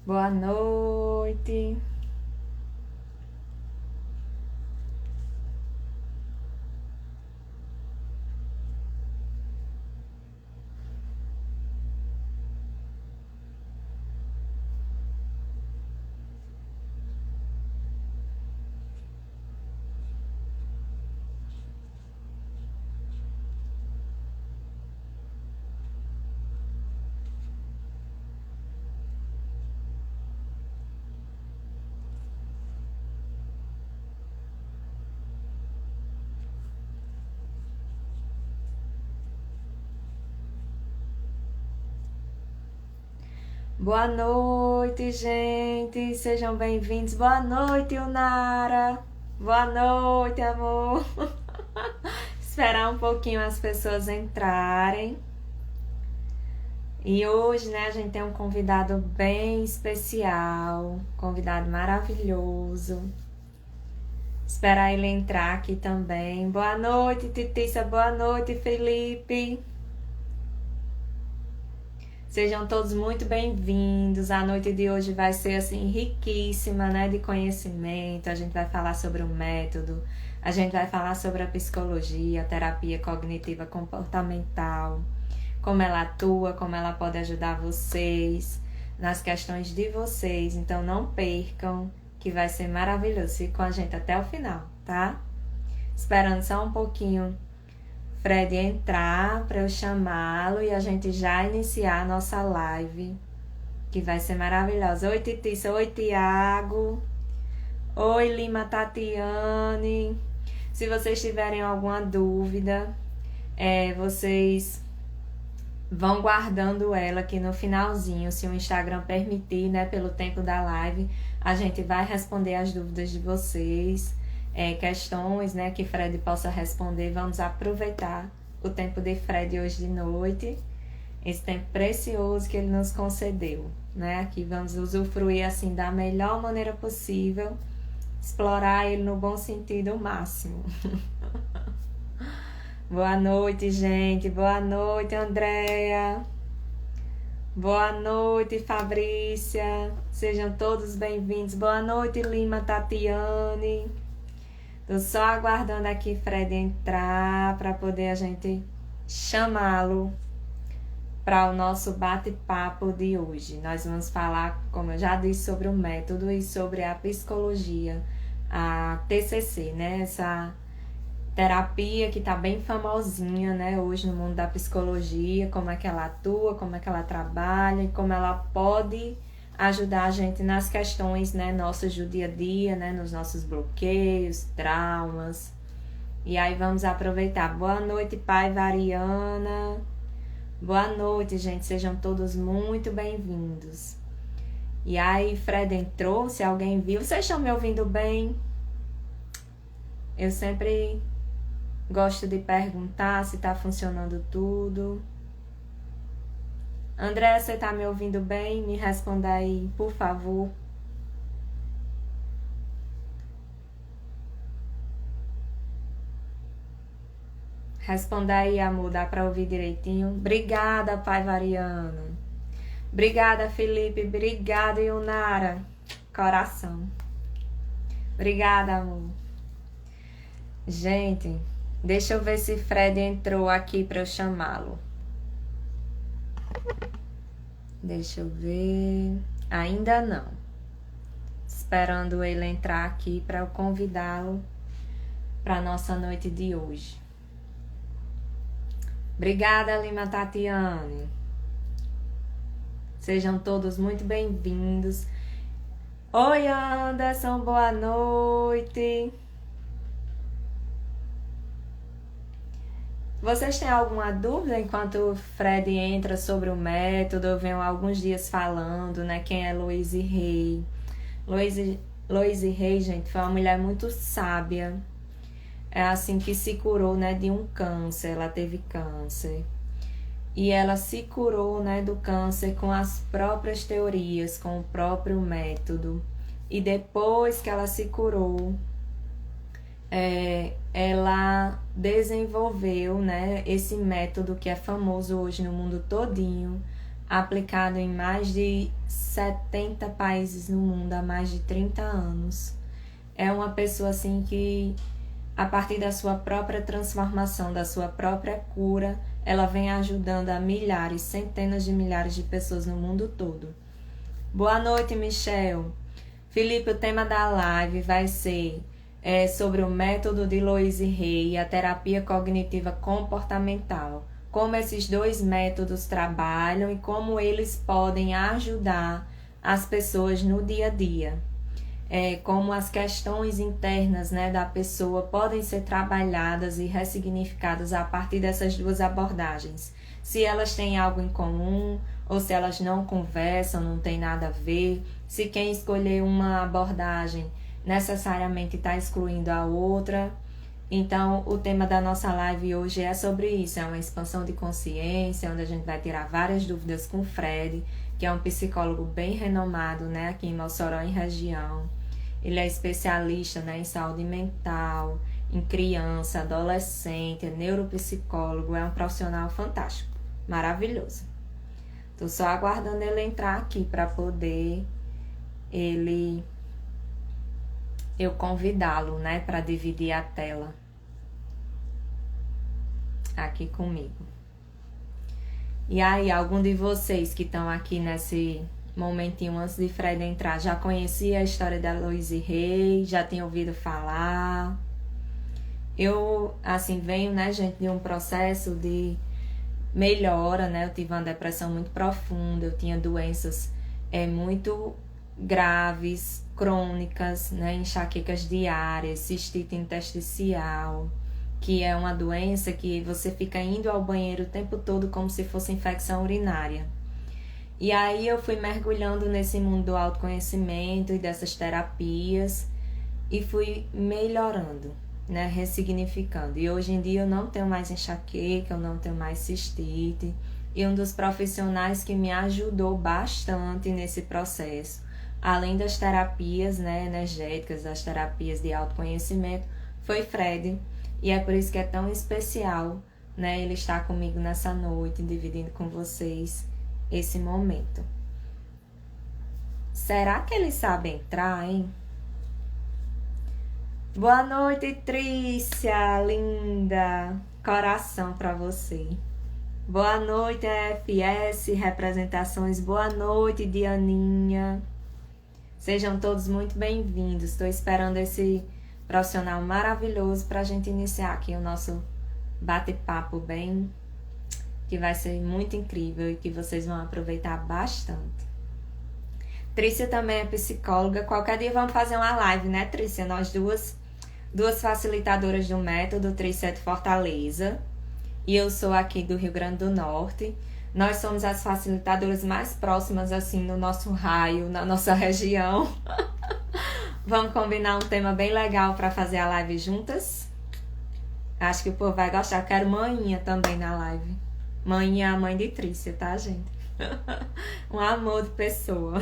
Boa noite. Boa noite, gente. Sejam bem-vindos. Boa noite, Unara. Boa noite, amor. Esperar um pouquinho as pessoas entrarem. E hoje, né, a gente tem um convidado bem especial, convidado maravilhoso. Esperar ele entrar aqui também. Boa noite, Titícia. Boa noite, Felipe. Sejam todos muito bem-vindos. A noite de hoje vai ser assim riquíssima, né, de conhecimento. A gente vai falar sobre o método, a gente vai falar sobre a psicologia, a terapia cognitiva comportamental, como ela atua, como ela pode ajudar vocês nas questões de vocês. Então não percam, que vai ser maravilhoso. Fique com a gente até o final, tá? Esperando só um pouquinho Fred entrar para eu chamá-lo e a gente já iniciar a nossa live, que vai ser maravilhosa. Oi, Titícia. Oi, Tiago. Oi, Lima Tatiane. Se vocês tiverem alguma dúvida, vocês vão guardando ela aqui no finalzinho, se o Instagram permitir, né, pelo tempo da live, a gente vai responder as dúvidas de vocês. Questões, né, que Fred possa responder. Vamos aproveitar o tempo de Fred hoje de noite, esse tempo precioso que ele nos concedeu, né? Aqui vamos usufruir assim da melhor maneira possível, explorar ele no bom sentido o máximo. Boa noite, gente. Boa noite, Andréia. Boa noite, Fabrícia. Sejam todos bem-vindos. Boa noite, Lima Tatiane. Tô só aguardando aqui Fred entrar para poder a gente chamá-lo para o nosso bate-papo de hoje. Nós vamos falar, como eu já disse, sobre o método e sobre a psicologia, a TCC, né? Essa terapia que tá bem famosinha, né, hoje no mundo da psicologia, como é que ela atua, como é que ela trabalha e como ela pode ajudar a gente nas questões, né, nossas do dia a dia, né, nos nossos bloqueios, traumas. E aí vamos aproveitar. Boa noite, pai Variana. Boa noite, gente. Sejam todos muito bem-vindos. E aí, Fred entrou, se alguém viu. Vocês estão me ouvindo bem? Eu sempre gosto de perguntar se tá funcionando tudo. André, você tá me ouvindo bem? Me responda aí, por favor. Responda aí, amor, dá pra ouvir direitinho? Obrigada, pai Variano. Obrigada, Felipe. Obrigada, Yunara. Coração. Obrigada, amor. Gente, deixa eu ver se Fred entrou aqui pra eu chamá-lo. Deixa eu ver. Ainda não. Esperando ele entrar aqui para eu convidá-lo para nossa noite de hoje. Obrigada, Lima Tatiane. Sejam todos muito bem-vindos. Oi, Anderson, boa noite. Vocês têm alguma dúvida enquanto o Fred entra sobre o método? Eu venho há alguns dias falando, né? Quem é Louise Hay? Louise Hay, gente, foi uma mulher muito sábia. É assim que se curou, né, de um câncer. Ela teve câncer. E ela se curou, né, do câncer com as próprias teorias, com o próprio método. E depois que ela se curou, ela desenvolveu, né, esse método que é famoso hoje no mundo todinho, aplicado em mais de 70 países no mundo há mais de 30 anos. É uma pessoa assim que, a partir da sua própria transformação, da sua própria cura, ela vem ajudando a milhares, centenas de milhares de pessoas no mundo todo. Boa noite, Michel. Felipe, o tema da live vai ser sobre o método de Louise Hay e a terapia cognitiva comportamental. Como esses dois métodos trabalham e como eles podem ajudar as pessoas no dia a dia. Como as questões internas, né, da pessoa podem ser trabalhadas e ressignificadas a partir dessas duas abordagens. Se elas têm algo em comum ou se elas não conversam, não tem nada a ver. Se quem escolher uma abordagem necessariamente está excluindo a outra. Então, o tema da nossa live hoje é sobre isso. É uma expansão de consciência, onde a gente vai tirar várias dúvidas com o Fred, que é um psicólogo bem renomado, né, aqui em Mossoró, em região. Ele é especialista, né, em saúde mental, em criança, adolescente, é neuropsicólogo, é um profissional fantástico, maravilhoso. Tô só aguardando ele entrar aqui para poder eu convidá-lo, né, para dividir a tela aqui comigo. E aí, algum de vocês que estão aqui nesse momentinho antes de Fred entrar, já conhecia a história da Louise Hay? Já tinha ouvido falar? Eu, assim, venho, né, gente, de um processo de melhora, né? Eu tive uma depressão muito profunda, eu tinha doenças muito graves, crônicas, né? Enxaquecas diárias, cistite intersticial, que é uma doença que você fica indo ao banheiro o tempo todo como se fosse infecção urinária. E aí eu fui mergulhando nesse mundo do autoconhecimento e dessas terapias e fui melhorando, né, ressignificando. E hoje em dia eu não tenho mais enxaqueca, eu não tenho mais cistite. E um dos profissionais que me ajudou bastante nesse processo, além das terapias, né, energéticas, das terapias de autoconhecimento, foi Fred. E é por isso que é tão especial, né, ele estar comigo nessa noite, dividindo com vocês esse momento. Será que ele sabe entrar, hein? Boa noite, Trícia, linda. Coração pra você. Boa noite, FS, representações. Boa noite, Dianinha. Sejam todos muito bem-vindos. Estou esperando esse profissional maravilhoso pra gente iniciar aqui o nosso bate-papo bem, que vai ser muito incrível e que vocês vão aproveitar bastante. Trícia também é psicóloga. Qualquer dia vamos fazer uma live, né, Trícia? Nós duas facilitadoras do método. Trícia é de Fortaleza e eu sou aqui do Rio Grande do Norte. Nós somos as facilitadoras mais próximas, assim, no nosso raio, na nossa região. Vamos combinar um tema bem legal para fazer a live juntas? Acho que o povo vai gostar. Eu quero Maninha também na live. Maninha é a mãe de Trícia, tá, gente? Um amor de pessoa.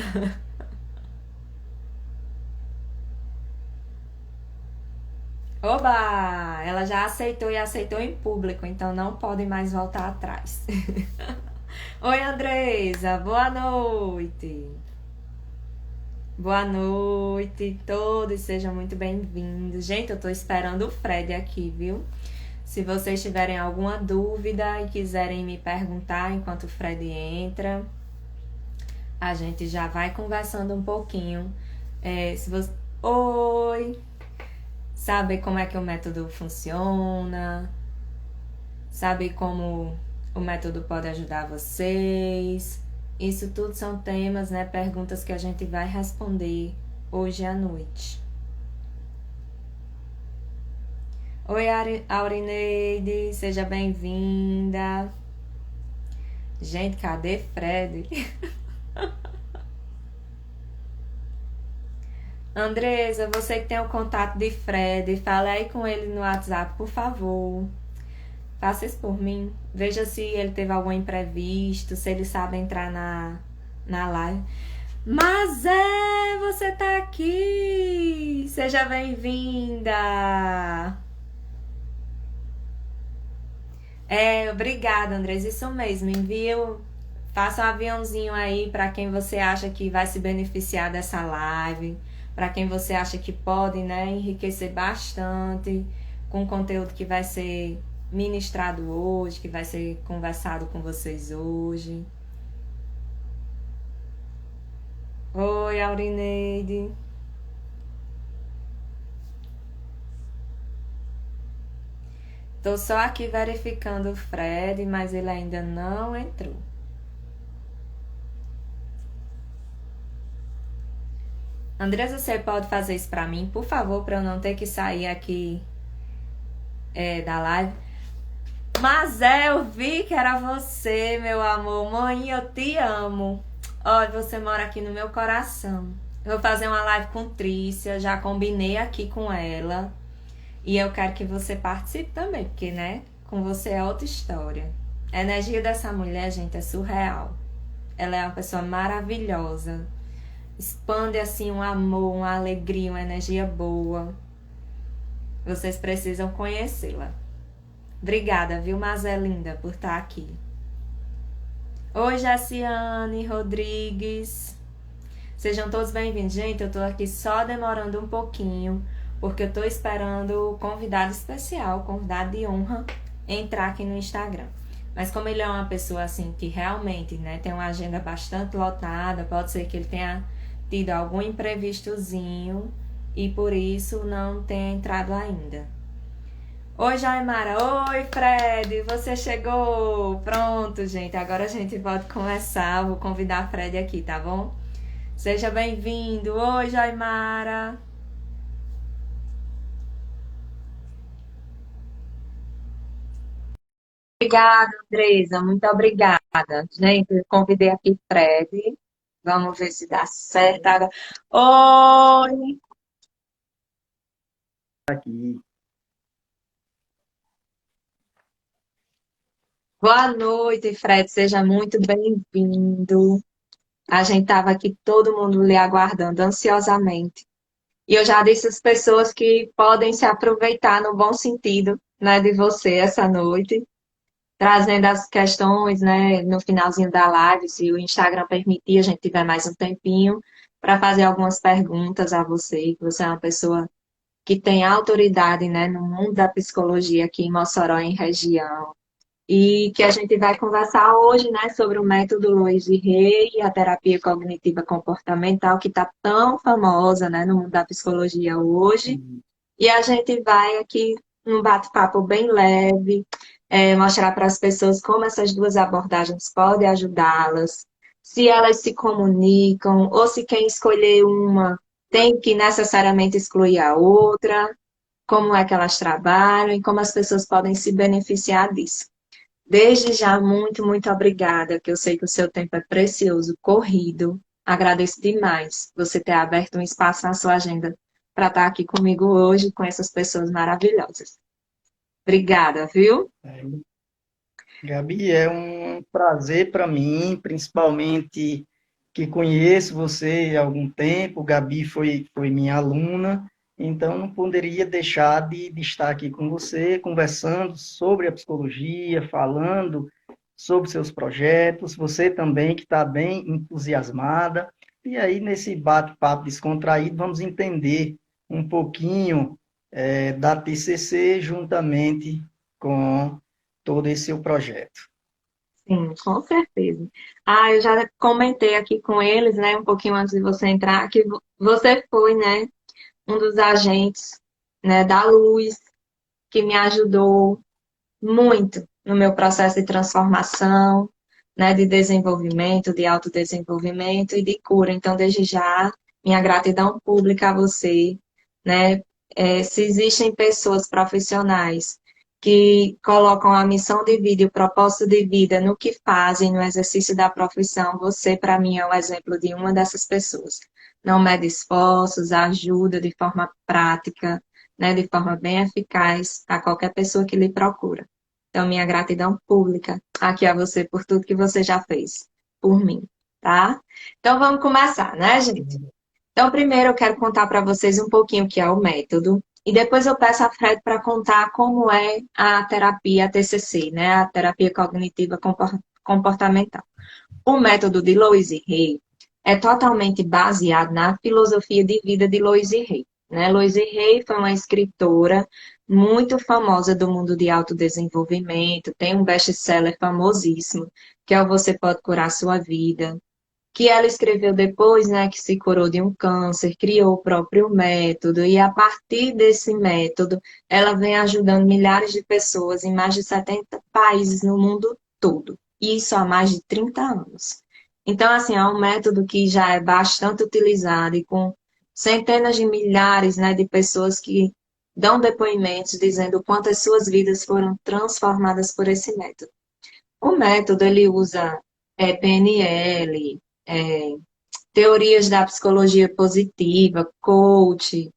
Oba! Ela já aceitou e aceitou em público, então não podem mais voltar atrás. Oi, Andresa, boa noite. Boa noite, todos sejam muito bem-vindos. Gente, eu tô esperando o Fred aqui, viu? Se vocês tiverem alguma dúvida e quiserem me perguntar enquanto o Fred entra, a gente já vai conversando um pouquinho. Se você... Oi! Sabe como é que o método funciona? Sabe como o método pode ajudar vocês? Isso tudo são temas, né? Perguntas que a gente vai responder hoje à noite. Oi, Aurineide, seja bem-vinda. Gente, cadê Fred? Andresa, você que tem o contato de Fred, fale aí com ele no WhatsApp, por favor. Faça isso por mim. Veja se ele teve algum imprevisto, se ele sabe entrar na live. Mas você tá aqui! Seja bem-vinda! Obrigada, Andresa. Isso mesmo. Envia Faça um aviãozinho aí para quem você acha que vai se beneficiar dessa live, para quem você acha que pode, né, enriquecer bastante com o conteúdo que vai ser ministrado hoje, que vai ser conversado com vocês hoje. Oi, Aurineide. Tô só aqui verificando o Fred, mas ele ainda não entrou. Andresa, você pode fazer isso pra mim, por favor, pra eu não ter que sair aqui da live? Mas eu vi que era você, meu amor. Mãe, eu te amo. Olha, você mora aqui no meu coração. Eu vou fazer uma live com Trícia, já combinei aqui com ela. E eu quero que você participe também, porque, né, com você é outra história. A energia dessa mulher, gente, é surreal. Ela é uma pessoa maravilhosa. Expande, assim, um amor, uma alegria, uma energia boa. Vocês precisam conhecê-la. Obrigada, viu, Mazé linda, por estar aqui. Oi, Jaciane Rodrigues. Sejam todos bem-vindos. Gente, eu tô aqui só demorando um pouquinho, porque eu tô esperando o convidado especial, convidado de honra, entrar aqui no Instagram. Mas como ele é uma pessoa, assim, que realmente, né, tem uma agenda bastante lotada, pode ser que ele tenha tido algum imprevistozinho e por isso não tenha entrado ainda. Oi, Jaimara. Oi, Fred. Você chegou. Pronto, gente. Agora a gente pode começar. Vou convidar a Fred aqui, tá bom? Seja bem-vindo. Oi, Jaimara. Obrigada, Andresa. Muito obrigada. Gente, eu convidei aqui Fred. Vamos ver se dá certo agora. Oi. Aqui. Boa noite, Fred. Seja muito bem-vindo. A gente estava aqui todo mundo lhe aguardando ansiosamente. E eu já disse às pessoas que podem se aproveitar no bom sentido, né, de você essa noite, trazendo as questões, né, no finalzinho da live, se o Instagram permitir, a gente tiver mais um tempinho para fazer algumas perguntas a você, que você é uma pessoa que tem autoridade, né, no mundo da psicologia aqui em Mossoró, em região. E que a gente vai conversar hoje, né, sobre o método Luiz e Rey e a terapia cognitiva comportamental, que está tão famosa, né, no mundo da psicologia hoje. E a gente vai aqui num bate-papo bem leve, mostrar para as pessoas como essas duas abordagens podem ajudá-las, se elas se comunicam, ou se quem escolher uma tem que necessariamente excluir a outra, como é que elas trabalham e como as pessoas podem se beneficiar disso. Desde já, muito, muito obrigada, que eu sei que o seu tempo é precioso, corrido. Agradeço demais você ter aberto um espaço na sua agenda para estar aqui comigo hoje, com essas pessoas maravilhosas. Obrigada, viu? É, Gabi, é um prazer para mim, principalmente que conheço você há algum tempo. Gabi foi minha aluna, então não poderia deixar de estar aqui com você, conversando sobre a psicologia, falando sobre seus projetos. Você também, que está bem entusiasmada. E aí, nesse bate-papo descontraído, vamos entender um pouquinho da TCC juntamente com todo esse seu projeto. Sim, com certeza. Ah, eu já comentei aqui com eles, né, um pouquinho antes de você entrar, que você foi, né, um dos agentes, né, da luz, que me ajudou muito no meu processo de transformação, né, de desenvolvimento, de autodesenvolvimento e de cura. Então, desde já, minha gratidão pública a você, né? Se existem pessoas profissionais que colocam a missão de vida e o propósito de vida no que fazem, no exercício da profissão, você, para mim, é o exemplo de uma dessas pessoas. Não mede esforços, ajuda de forma prática, né, de forma bem eficaz a qualquer pessoa que lhe procura. Então, minha gratidão pública aqui a você por tudo que você já fez por mim, tá? Então, vamos começar, né, gente? Então, primeiro eu quero contar para vocês um pouquinho o que é o método, e depois eu peço a Fred para contar como é a terapia TCC, né? A terapia cognitiva comportamental. O método de Louise Hay é totalmente baseado na filosofia de vida de Louise Hay, né? Louise Hay foi uma escritora muito famosa do mundo de autodesenvolvimento, tem um best-seller famosíssimo, que é o Você Pode Curar Sua Vida, que ela escreveu depois, né, que se curou de um câncer, criou o próprio método, e a partir desse método, ela vem ajudando milhares de pessoas em mais de 70 países no mundo todo, e isso há mais de 30 anos. Então, assim, é um método que já é bastante utilizado e com centenas de milhares, né, de pessoas que dão depoimentos dizendo o quanto as suas vidas foram transformadas por esse método. O método, ele usa PNL, é, teorias da psicologia positiva, coach,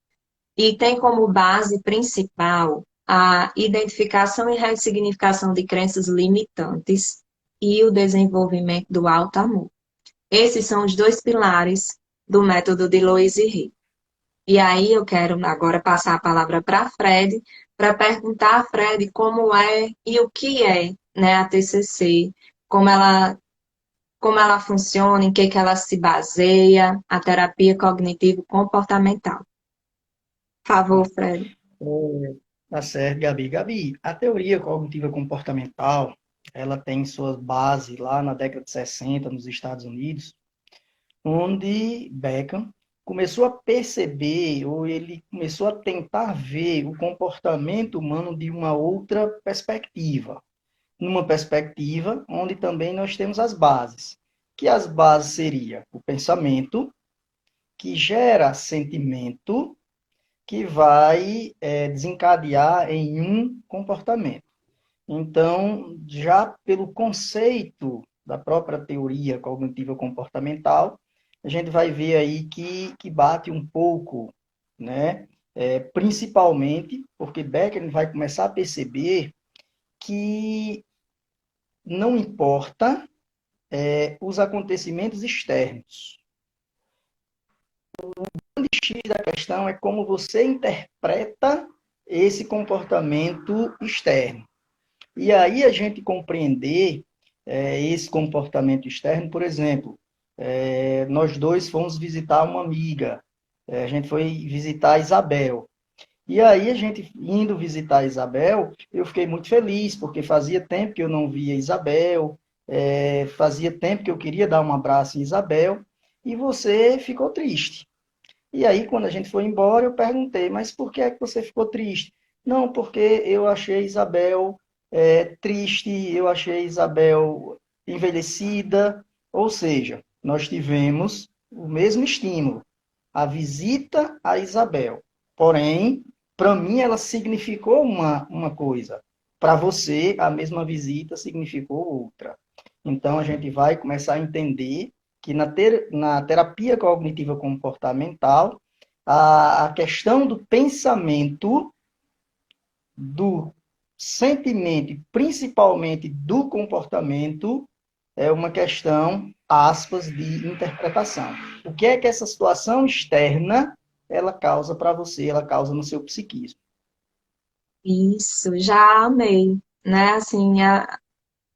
e tem como base principal a identificação e ressignificação de crenças limitantes e o desenvolvimento do alto amor. Esses são os dois pilares do método de Louise Hay. E aí eu quero agora passar a palavra para Fred, para perguntar a Fred como é e o que é, né, a TCC, como ela funciona, em que ela se baseia, a terapia cognitivo-comportamental. Por favor, Fred. É, tá certo, Gabi. Gabi, a teoria cognitiva comportamental, ela tem suas bases lá na década de 60 nos Estados Unidos, onde Beckham começou a perceber, ou ele começou a tentar ver o comportamento humano de uma outra perspectiva. Numa perspectiva onde também nós temos as bases, que as bases seria o pensamento, que gera sentimento, que vai desencadear em um comportamento. Então, já pelo conceito da própria teoria cognitiva comportamental, a gente vai ver aí que bate um pouco, né? Principalmente porque Becker vai começar a perceber que não importa os acontecimentos externos. O X da questão é como você interpreta esse comportamento externo. E aí a gente compreender esse comportamento externo, por exemplo, nós dois fomos visitar uma amiga, a gente foi visitar a Isabel. E aí a gente indo visitar a Isabel, eu fiquei muito feliz, porque fazia tempo que eu não via Isabel, fazia tempo que eu queria dar um abraço em Isabel, e você ficou triste. E aí, quando a gente foi embora, eu perguntei, mas por que é que você ficou triste? Não, porque eu achei Isabel triste, eu achei Isabel envelhecida, ou seja, nós tivemos o mesmo estímulo, a visita a Isabel. Porém, para mim, ela significou uma coisa. Para você, a mesma visita significou outra. Então, a gente vai começar a entender que na terapia cognitiva comportamental, a questão do pensamento, do sentimento e principalmente do comportamento é uma questão, aspas, de interpretação. O que é que essa situação externa ela causa para você, ela causa no seu psiquismo? Isso, já amei, né? Assim,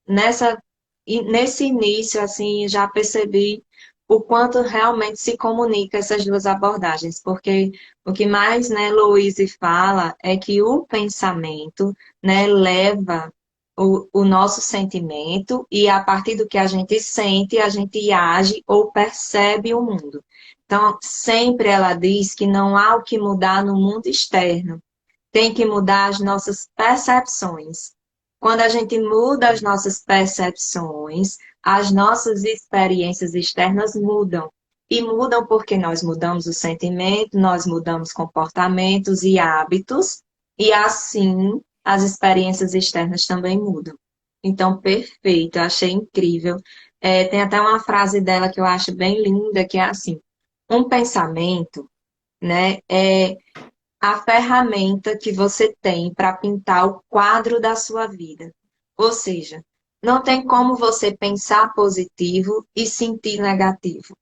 nessa, nesse início, assim, já percebi o quanto realmente se comunica essas duas abordagens, porque o que mais, né, Louise fala é que o pensamento, né, leva o nosso sentimento e a partir do que a gente age ou percebe o mundo. Então, sempre ela diz que não há o que mudar no mundo externo, tem que mudar as nossas percepções. Quando a gente muda as nossas percepções, as nossas experiências externas mudam. E mudam porque nós mudamos o sentimento, nós mudamos comportamentos e hábitos, e assim as experiências externas também mudam. Então, perfeito, eu achei incrível. Tem até uma frase dela que eu acho bem linda, que é assim: um pensamento, né, é a ferramenta que você tem para pintar o quadro da sua vida. Ou seja, não tem como você pensar positivo e sentir negativo.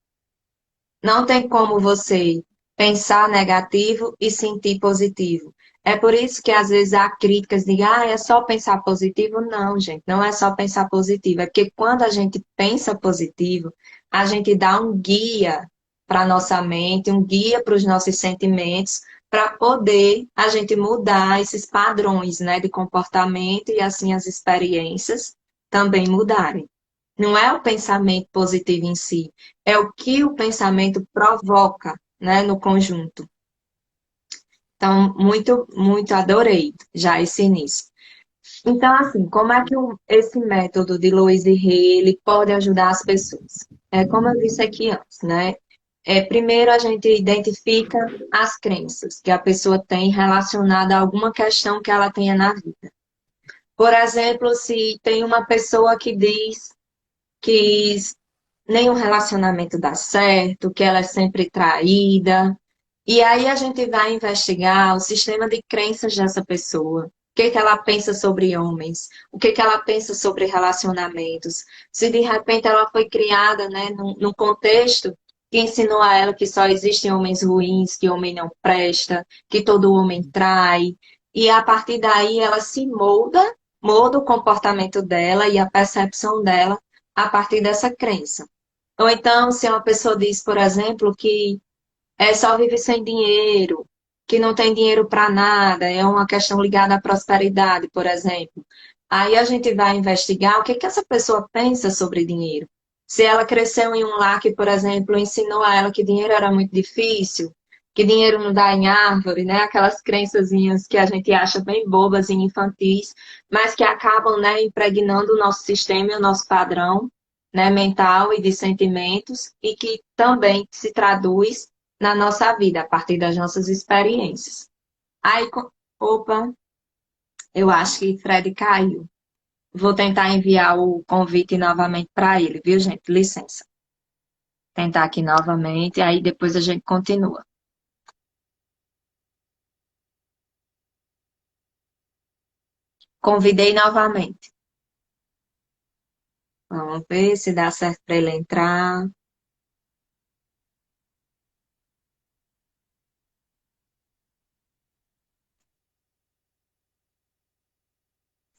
Não tem como você pensar negativo e sentir positivo. É por isso que às vezes há críticas de, ah, é só pensar positivo. Não, gente, não é só pensar positivo. É porque quando a gente pensa positivo, a gente dá um guia para nossa mente, um guia para os nossos sentimentos, para poder a gente mudar esses padrões, né, de comportamento e assim as experiências também mudarem. Não é o pensamento positivo em si, é o que o pensamento provoca, né, no conjunto. Então, muito, muito adorei já esse início. Então, assim, como é que esse método de Louise Hay, ele pode ajudar as pessoas? Como eu disse aqui antes, né? Primeiro, a gente identifica as crenças que a pessoa tem relacionada a alguma questão que ela tenha na vida. Por exemplo, se tem uma pessoa que diz que nenhum relacionamento dá certo, que ela é sempre traída. E aí a gente vai investigar o sistema de crenças dessa pessoa. O que que ela pensa sobre homens? O que que ela pensa sobre relacionamentos? Se de repente ela foi criada, né, num contexto que ensinou a ela que só existem homens ruins, que homem não presta, que todo homem trai. E a partir daí ela se molda o comportamento dela e a percepção dela a partir dessa crença. Ou então, se uma pessoa diz, por exemplo, que só vive sem dinheiro, que não tem dinheiro para nada, é uma questão ligada à prosperidade, por exemplo. Aí a gente vai investigar o que que essa pessoa pensa sobre dinheiro. Se ela cresceu em um lar que, por exemplo, ensinou a ela que dinheiro era muito difícil, que dinheiro não dá em árvore, né? Aquelas crençazinhas que a gente acha bem bobas e infantis, mas que acabam, né, impregnando o nosso sistema e o nosso padrão, né, mental e de sentimentos, e que também se traduz na nossa vida, a partir das nossas experiências. Aí, opa, eu acho que Fred caiu. Vou tentar enviar o convite novamente para ele, viu, gente? Licença. Tentar aqui novamente, aí depois a gente continua. Convidei novamente. Vamos ver se dá certo para ele entrar.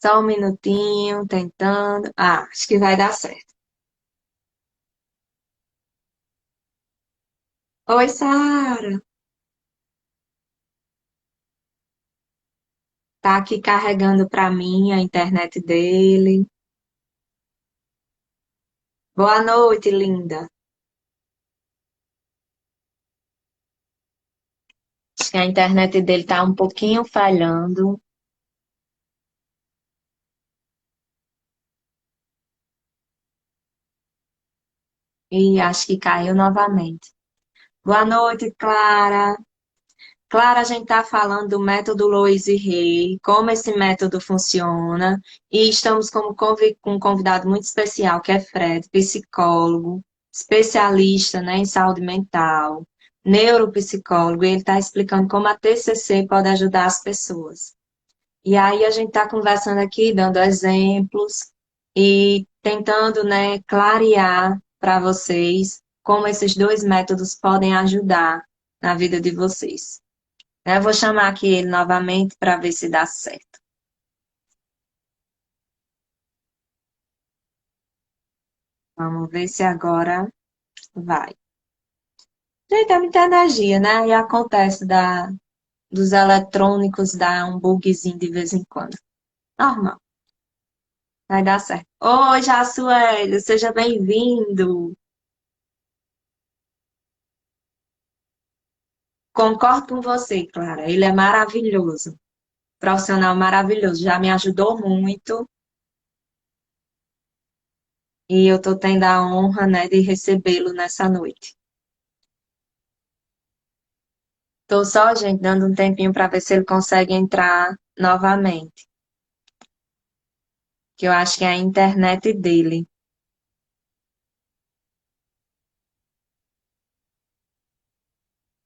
Só um minutinho, tentando. Ah, acho que vai dar certo. Oi, Sara. Tá aqui carregando para mim a internet dele. Boa noite, linda. Acho que a internet dele tá um pouquinho falhando. E acho que caiu novamente. Boa noite, Clara. Clara, a gente está falando do método Louise Hay, como esse método funciona, e estamos com um convidado muito especial, que é Fred, psicólogo, especialista, né, em saúde mental, neuropsicólogo, e ele está explicando como a TCC pode ajudar as pessoas. E aí a gente está conversando aqui, dando exemplos e tentando, né, clarear para vocês como esses dois métodos podem ajudar na vida de vocês. Eu vou chamar aqui ele novamente para ver se dá certo. Vamos ver se agora vai. Gente, é muita energia, né? E acontece dos eletrônicos dar um bugzinho de vez em quando. Normal, vai dar certo. Oi, Jaçuélio, seja bem-vindo. Concordo com você, Clara. Ele é maravilhoso. Profissional maravilhoso. Já me ajudou muito e eu estou tendo a honra, né, de recebê-lo nessa noite. Estou só, gente, dando um tempinho para ver se ele consegue entrar novamente. Que eu acho que é a internet dele.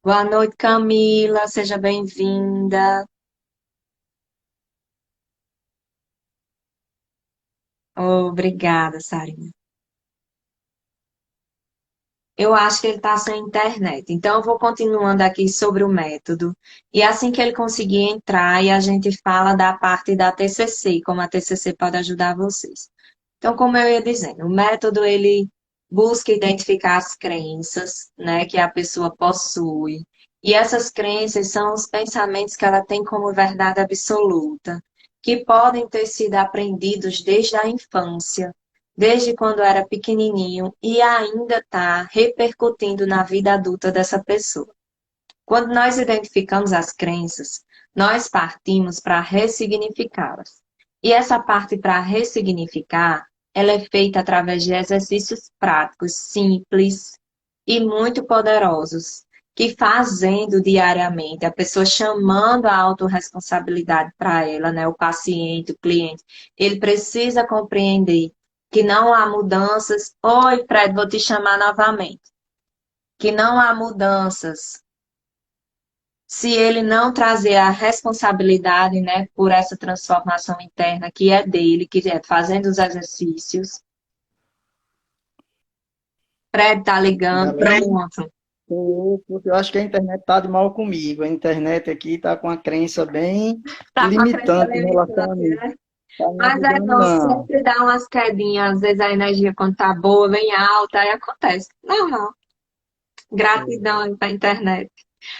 Boa noite, Camila. Seja bem-vinda. Obrigada, Sarinha. Eu acho que ele está sem internet. Então, eu vou continuando aqui sobre o método. E assim que ele conseguir entrar, e a gente fala da parte da TCC, como a TCC pode ajudar vocês. Então, como eu ia dizendo, o método ele busca identificar as crenças, né, que a pessoa possui. E essas crenças são os pensamentos que ela tem como verdade absoluta, que podem ter sido aprendidos desde a infância, desde quando era pequenininho e ainda está repercutindo na vida adulta dessa pessoa. Quando nós identificamos as crenças, nós partimos para ressignificá-las. E essa parte para ressignificar, ela é feita através de exercícios práticos, simples e muito poderosos, que fazendo diariamente, a pessoa chamando a autorresponsabilidade para ela, né, o paciente, o cliente, ele precisa compreender que não há mudanças. Oi, Fred, vou te chamar novamente. Que não há mudanças se ele não trazer a responsabilidade, né, por essa transformação interna que é dele, que é fazendo os exercícios. Fred tá ligando, Galera, pronto. porque eu acho que a internet está de mal comigo. A internet aqui está com a crença bem Tá com a crença limitante em relação a limitante, mim. né? Está me Mas é ajudando, bom, não. sempre dá umas quedinhas, às vezes a energia quando tá boa, vem alta, aí acontece. Normal. Gratidão para a internet.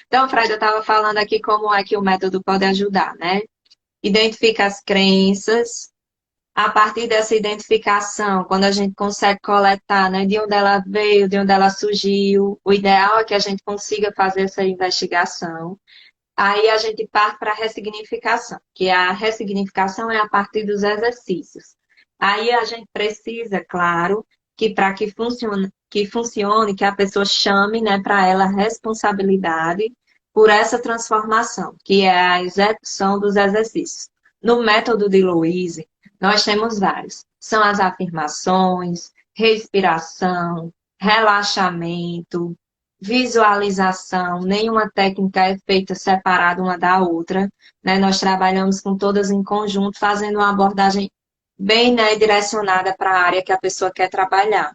Então, Fred, eu estava falando aqui como é que o método pode ajudar, né? Identifica as crenças. A partir dessa identificação, quando a gente consegue coletar, né, de onde ela veio, de onde ela surgiu, o ideal é que a gente consiga fazer essa investigação. Aí a gente parte para a ressignificação, que a ressignificação é a partir dos exercícios. Aí a gente precisa, claro, que para que funcione, que a pessoa chame, né, para ela a responsabilidade por essa transformação, que é a execução dos exercícios. No método de Louise, nós temos vários. São as afirmações, respiração, relaxamento, visualização, nenhuma técnica é feita separada uma da outra, né? Nós trabalhamos com todas em conjunto, fazendo uma abordagem bem, né, direcionada para a área que a pessoa quer trabalhar.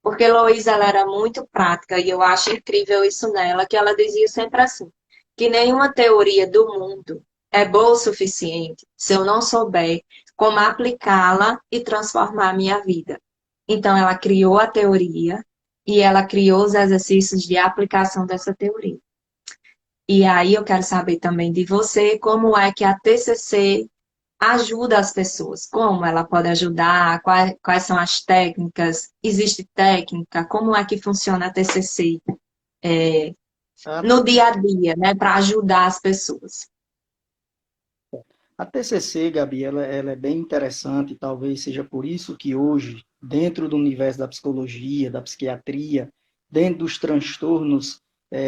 Porque Louise, ela era muito prática e eu acho incrível isso nela, que ela dizia sempre assim, que nenhuma teoria do mundo é boa o suficiente se eu não souber como aplicá-la e transformar a minha vida. Então, ela criou a teoria e ela criou os exercícios de aplicação dessa teoria. E aí eu quero saber também de você como é que a TCC ajuda as pessoas, como ela pode ajudar, quais são as técnicas, existe técnica, como é que funciona a TCC A, no dia a dia, né, para ajudar as pessoas. a TCC, Gabi, ela é bem interessante, talvez seja por isso que hoje, dentro do universo da psicologia, da psiquiatria, dentro dos transtornos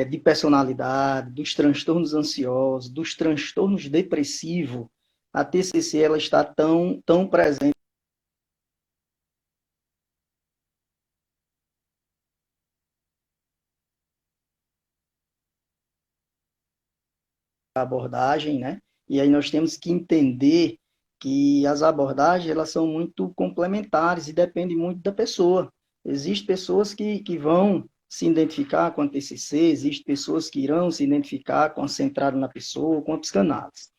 de personalidade, dos transtornos ansiosos, dos transtornos depressivos, a TCC ela está tão presente na abordagem, né? E aí nós temos que entender que as abordagens elas são muito complementares e dependem muito da pessoa. Existem pessoas que vão se identificar com a TCC, existem pessoas que irão se identificar com a centrada na pessoa, com a psicanálise.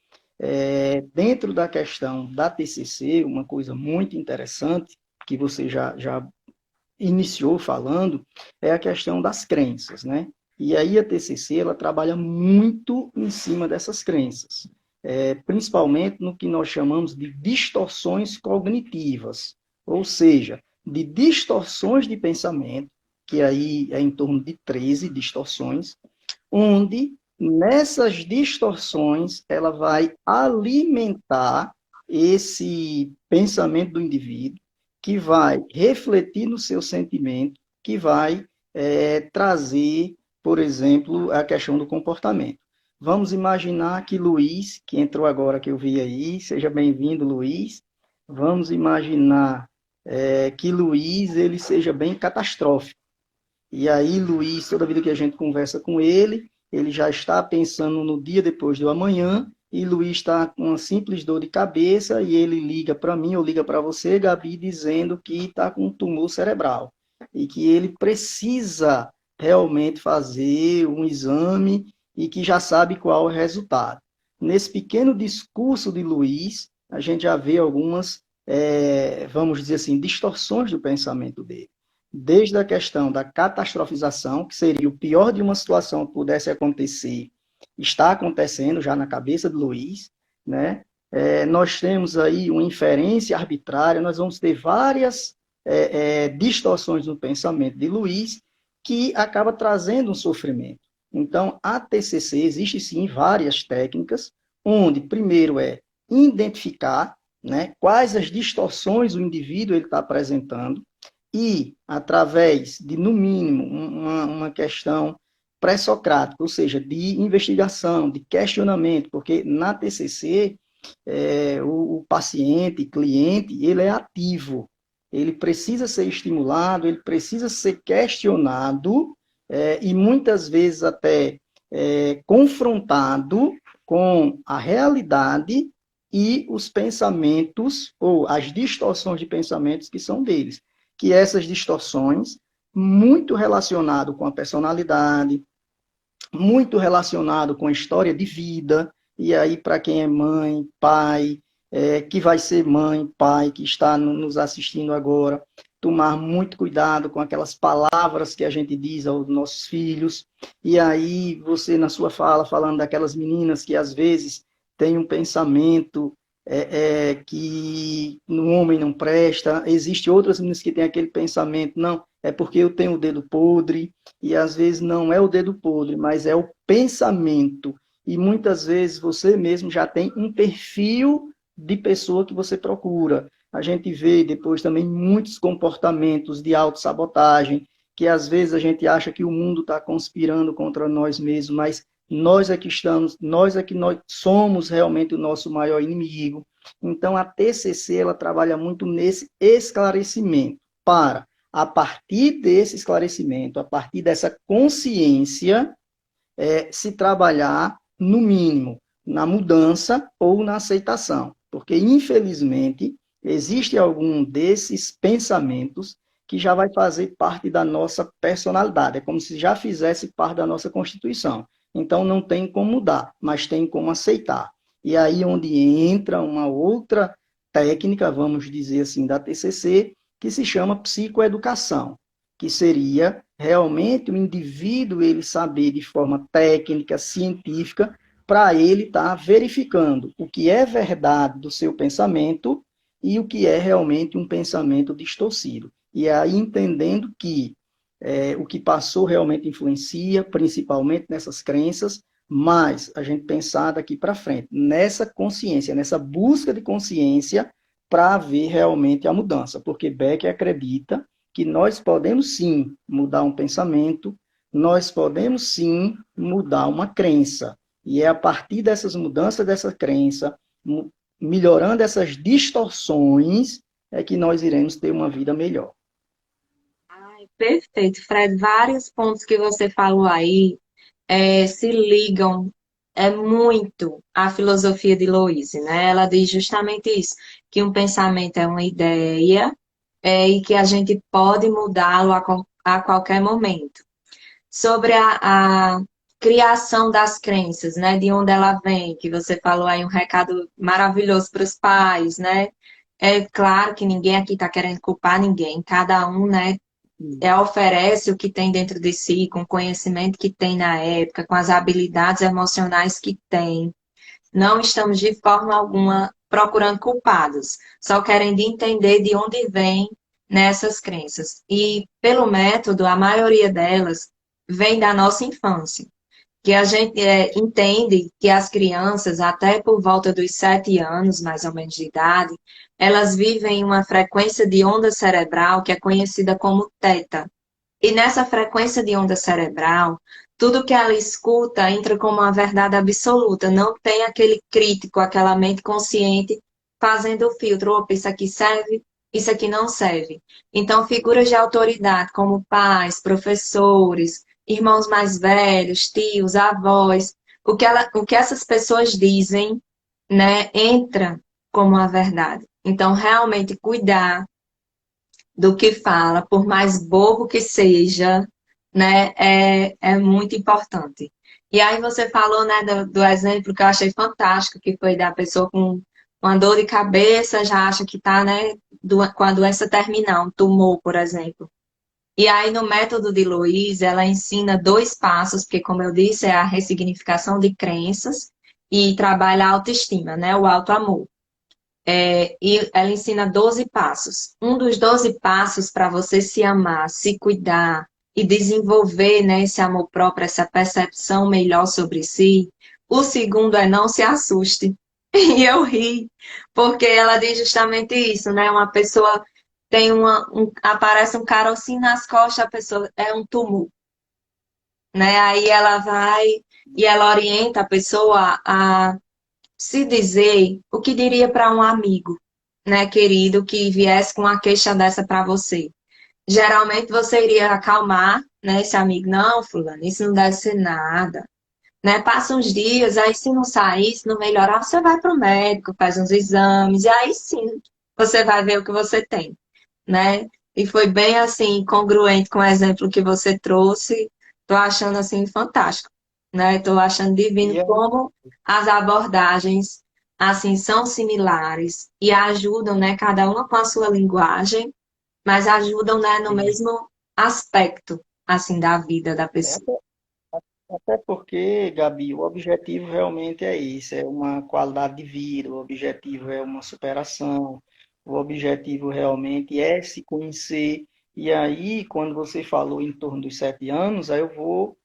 Dentro da questão da TCC, uma coisa muito interessante que você já iniciou falando é a questão das crenças, né? E aí a TCC ela trabalha muito em cima dessas crenças, principalmente no que nós chamamos de distorções cognitivas, ou seja, de distorções de pensamento, que aí é em torno de 13 distorções, onde nessas distorções ela vai alimentar esse pensamento do indivíduo, que vai refletir no seu sentimento, que vai trazer, por exemplo, a questão do comportamento. Vamos imaginar que Luiz, que entrou agora, que eu vi aí, seja bem-vindo, Luiz. Vamos imaginar que Luiz ele seja bem catastrófico. E aí, Luiz, toda vida que a gente conversa com ele, ele já está pensando no dia depois do amanhã, e Luiz está com uma simples dor de cabeça, e ele liga para mim ou liga para você, Gabi, dizendo que está com um tumor cerebral. e que ele precisa realmente fazer um exame e que já sabe qual é o resultado. Nesse pequeno discurso de Luiz, a gente já vê algumas, vamos dizer assim, distorções do pensamento dele. Desde a questão da catastrofização, que seria o pior de uma situação que pudesse acontecer, está acontecendo já na cabeça de Luiz, né? Nós temos aí uma inferência arbitrária, nós vamos ter várias distorções no pensamento de Luiz que acaba trazendo um sofrimento. Então, a TCC existe sim várias técnicas, onde primeiro é identificar, né, quais as distorções o indivíduo está apresentando e, através de, no mínimo, uma questão pré-socrática, ou seja, de investigação, de questionamento, porque na TCC o paciente, cliente, ele é ativo, ele precisa ser estimulado, ele precisa ser questionado e muitas vezes até confrontado com a realidade e os pensamentos ou as distorções de pensamentos que são deles. Que essas distorções, muito relacionado com a personalidade, muito relacionado com a história de vida, e aí para quem é mãe, pai, que vai ser mãe, pai, que está nos assistindo agora, tomar muito cuidado com aquelas palavras que a gente diz aos nossos filhos, e aí você na sua fala, falando daquelas meninas que às vezes têm um pensamento que no homem não presta, existe outras meninas que têm aquele pensamento, não, é porque eu tenho o dedo podre, e às vezes não é o dedo podre, mas é o pensamento. E muitas vezes você mesmo já tem um perfil de pessoa que você procura. A gente vê depois também muitos comportamentos de autossabotagem, que às vezes a gente acha que o mundo está conspirando contra nós mesmos, mas nós é que estamos, nós é que nós somos realmente o nosso maior inimigo. Então a TCC ela trabalha muito nesse esclarecimento para a partir desse esclarecimento, a partir dessa consciência, se trabalhar, no mínimo, na mudança ou na aceitação. Porque, infelizmente, existe algum desses pensamentos que já vai fazer parte da nossa personalidade. É como se já fizesse parte da nossa constituição. Então, não tem como mudar, mas tem como aceitar. E aí onde entra uma outra técnica, vamos dizer assim, da TCC, que se chama psicoeducação, que seria realmente o indivíduo ele saber de forma técnica, científica, para ele estar verificando o que é verdade do seu pensamento e o que é realmente um pensamento distorcido. E aí entendendo que o que passou realmente influencia, principalmente nessas crenças, mas a gente pensar daqui para frente, nessa consciência, nessa busca de consciência, para ver realmente a mudança, porque Beck acredita que nós podemos sim mudar um pensamento, nós podemos sim mudar uma crença, e é a partir dessas mudanças dessa crença, melhorando essas distorções, é que nós iremos ter uma vida melhor. Ai, perfeito, Fred. Vários pontos que você falou aí se ligam muito à filosofia de Louise, né? Ela diz justamente isso, que um pensamento é uma ideia e que a gente pode mudá-lo a qualquer momento. Sobre a criação das crenças, né? De onde ela vem, que você falou aí um recado maravilhoso para os pais, né? É claro que ninguém aqui está querendo culpar ninguém, cada um, né, oferece o que tem dentro de si, com o conhecimento que tem na época, com as habilidades emocionais que tem. Não estamos de forma alguma procurando culpados, só querendo entender de onde vem nessas crenças. E pelo método, a maioria delas vem da nossa infância que a gente entende que as crianças, até por volta dos 7 anos, mais ou menos de idade, elas vivem em uma frequência de onda cerebral que é conhecida como teta. E nessa frequência de onda cerebral, tudo que ela escuta entra como uma verdade absoluta, não tem aquele crítico, aquela mente consciente fazendo o filtro, opa, isso aqui serve, isso aqui não serve. Então, figuras de autoridade como pais, professores, irmãos mais velhos, tios, avós, o que essas pessoas dizem, né, entra como a verdade. Então, realmente cuidar do que fala, por mais bobo que seja, né, é muito importante. E aí você falou, né, do exemplo que eu achei fantástico, que foi da pessoa com uma dor de cabeça, já acha que está, né, com a doença terminal, um tumor, por exemplo. E aí, no método de Louise, ela ensina dois passos, porque, como eu disse, é a ressignificação de crenças e trabalha a autoestima, né, o autoamor. E ela ensina 12 passos. Um dos 12 passos para você se amar, se cuidar e desenvolver, né, esse amor próprio, essa percepção melhor sobre si. O segundo é não se assuste. E eu ri, porque ela diz justamente isso, né? Uma pessoa tem aparece um carocinho nas costas, a pessoa é um tumor, né? Aí ela vai e ela orienta a pessoa a se dizer o que diria para um amigo, né, querido, que viesse com uma queixa dessa para você. Geralmente você iria acalmar, né, esse amigo, não, fulano, isso não deve ser nada, né? Passa uns dias, aí se não sair, se não melhorar, você vai para o médico, faz uns exames, e aí sim você vai ver o que você tem, né? E foi bem assim, congruente com o exemplo que você trouxe. Tô achando assim fantástico, né? Tô achando divino E é, como as abordagens assim são similares e ajudam, né, cada uma com a sua linguagem, mas ajudam, né, no e mesmo aspecto assim da vida da é pessoa. até porque, Gabi, o objetivo realmente é isso, é uma qualidade de vida, o objetivo é uma superação, o objetivo realmente é se conhecer. E aí, quando você falou em torno dos 7 anos, aí eu vou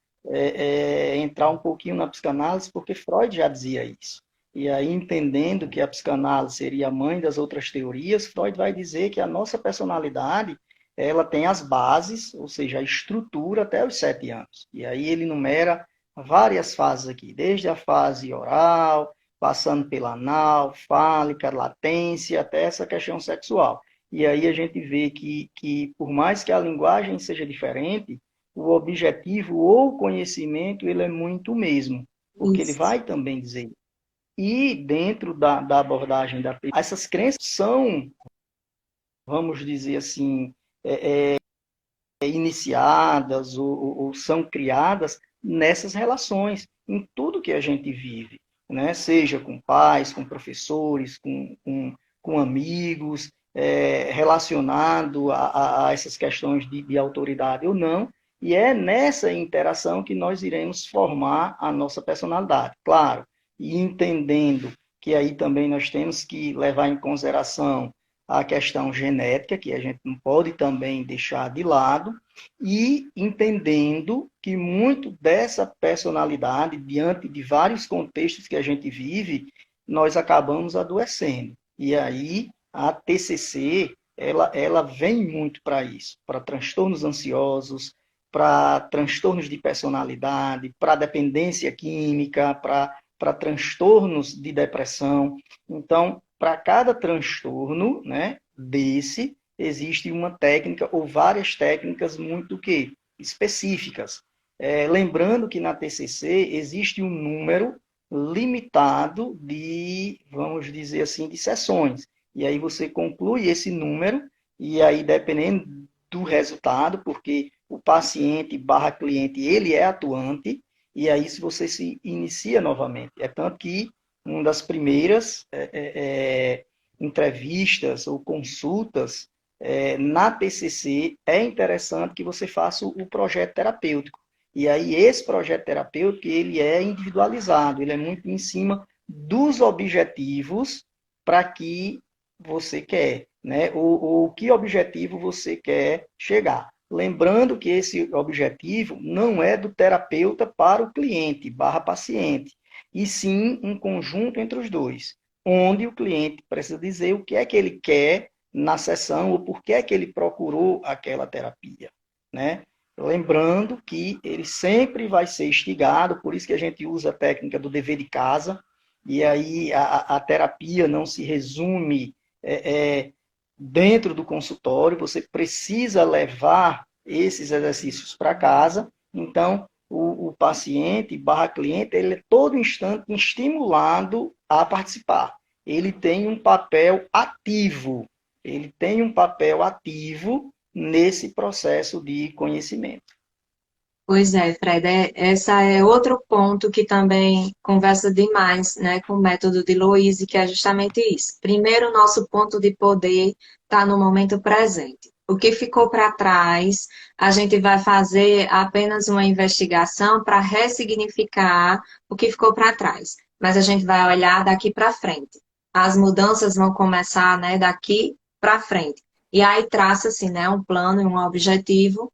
entrar um pouquinho na psicanálise, porque Freud já dizia isso. E aí, entendendo que a psicanálise seria a mãe das outras teorias, Freud vai dizer que a nossa personalidade ela tem as bases, ou seja, a estrutura até os 7 anos. E aí ele numera várias fases aqui, desde a fase oral, passando pela anal, fálica, latência, até essa questão sexual. E aí a gente vê que por mais que a linguagem seja diferente, o objetivo ou conhecimento ele é muito o mesmo, porque ele Isso. vai também dizer. E dentro da abordagem essas crenças são, vamos dizer assim, iniciadas ou são criadas nessas relações, em tudo que a gente vive, né? Seja com pais, com professores, com amigos, relacionado a essas questões de autoridade ou não, e é nessa interação que nós iremos formar a nossa personalidade, claro, e entendendo que aí também nós temos que levar em consideração a questão genética, que a gente não pode também deixar de lado, e entendendo que muito dessa personalidade, diante de vários contextos que a gente vive, nós acabamos adoecendo. E aí a TCC, ela vem muito para isso, para transtornos ansiosos, para transtornos de personalidade, para dependência química, para transtornos de depressão. Então, para cada transtorno, né, desse, existe uma técnica ou várias técnicas muito que específicas. Lembrando que na TCC existe um número limitado de, vamos dizer assim, de sessões. E aí você conclui esse número e aí dependendo do resultado, porque o paciente barra cliente, ele é atuante, e aí se você se inicia novamente. É tanto que uma das primeiras entrevistas ou consultas na TCC é interessante que você faça o projeto terapêutico. E aí esse projeto terapêutico ele é individualizado, ele é muito em cima dos objetivos para que você quer, né? O que objetivo você quer chegar. Lembrando que esse objetivo não é do terapeuta para o cliente, barra paciente, e sim um conjunto entre os dois, onde o cliente precisa dizer o que é que ele quer na sessão ou por que é que ele procurou aquela terapia, né? Lembrando que ele sempre vai ser instigado, por isso que a gente usa a técnica do dever de casa, e aí a terapia não se resume dentro do consultório, você precisa levar esses exercícios para casa, então o paciente barra cliente, ele é todo instante estimulado a participar. Ele tem um papel ativo, ele tem um papel ativo nesse processo de conhecimento. Pois é, Fred, essa é outro ponto que também conversa demais, né, com o método de Louise, que é justamente isso. Primeiro, o nosso ponto de poder está no momento presente. O que ficou para trás, a gente vai fazer apenas uma investigação para ressignificar o que ficou para trás. Mas a gente vai olhar daqui para frente. As mudanças vão começar, né, daqui para frente. E aí traça-se, né, um plano e um objetivo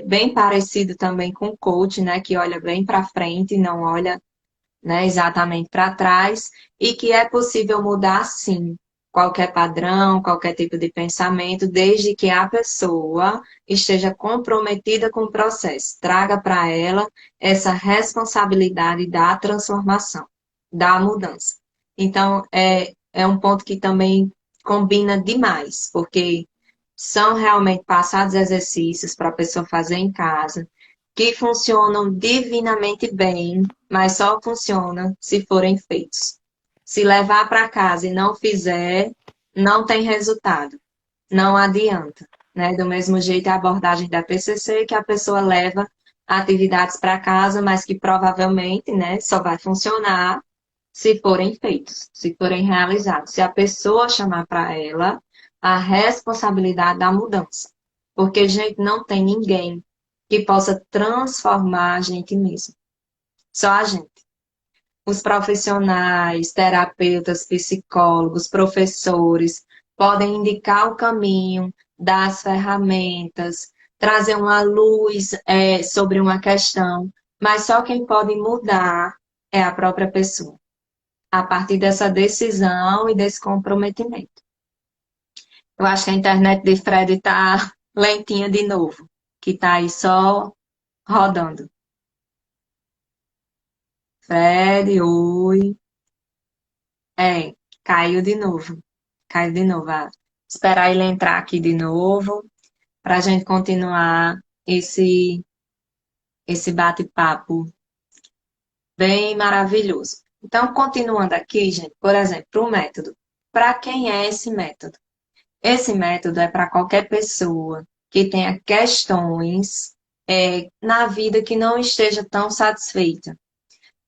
bem parecido também com o coach, né, que olha bem para frente, não olha, né, exatamente para trás, e que é possível mudar sim qualquer padrão, qualquer tipo de pensamento, desde que a pessoa esteja comprometida com o processo, traga para ela essa responsabilidade da transformação, da mudança. Então, é um ponto que também combina demais, porque são realmente passados exercícios para a pessoa fazer em casa, que funcionam divinamente bem, mas só funcionam se forem feitos. Se levar para casa e não fizer, não tem resultado, não adianta. Né? Do mesmo jeito, a abordagem da PCC, que a pessoa leva atividades para casa, mas que provavelmente, né, só vai funcionar se forem feitos, se forem realizados. Se a pessoa chamar para ela a responsabilidade da mudança. Porque, gente, não tem ninguém que possa transformar a gente mesmo. Só a gente. Os profissionais, terapeutas, psicólogos, professores podem indicar o caminho, dar as ferramentas, trazer uma luz sobre uma questão, mas só quem pode mudar é a própria pessoa, a partir dessa decisão e desse comprometimento. Eu acho que a internet de Fred tá lentinha de novo, que tá aí só rodando. Fred, oi. É, caiu de novo. Caiu de novo. Esperar ele entrar aqui de novo para a gente continuar esse bate-papo bem maravilhoso. Então, continuando aqui, gente, por exemplo, o método. Para quem é esse método? Esse método é para qualquer pessoa que tenha questões na vida que não esteja tão satisfeita,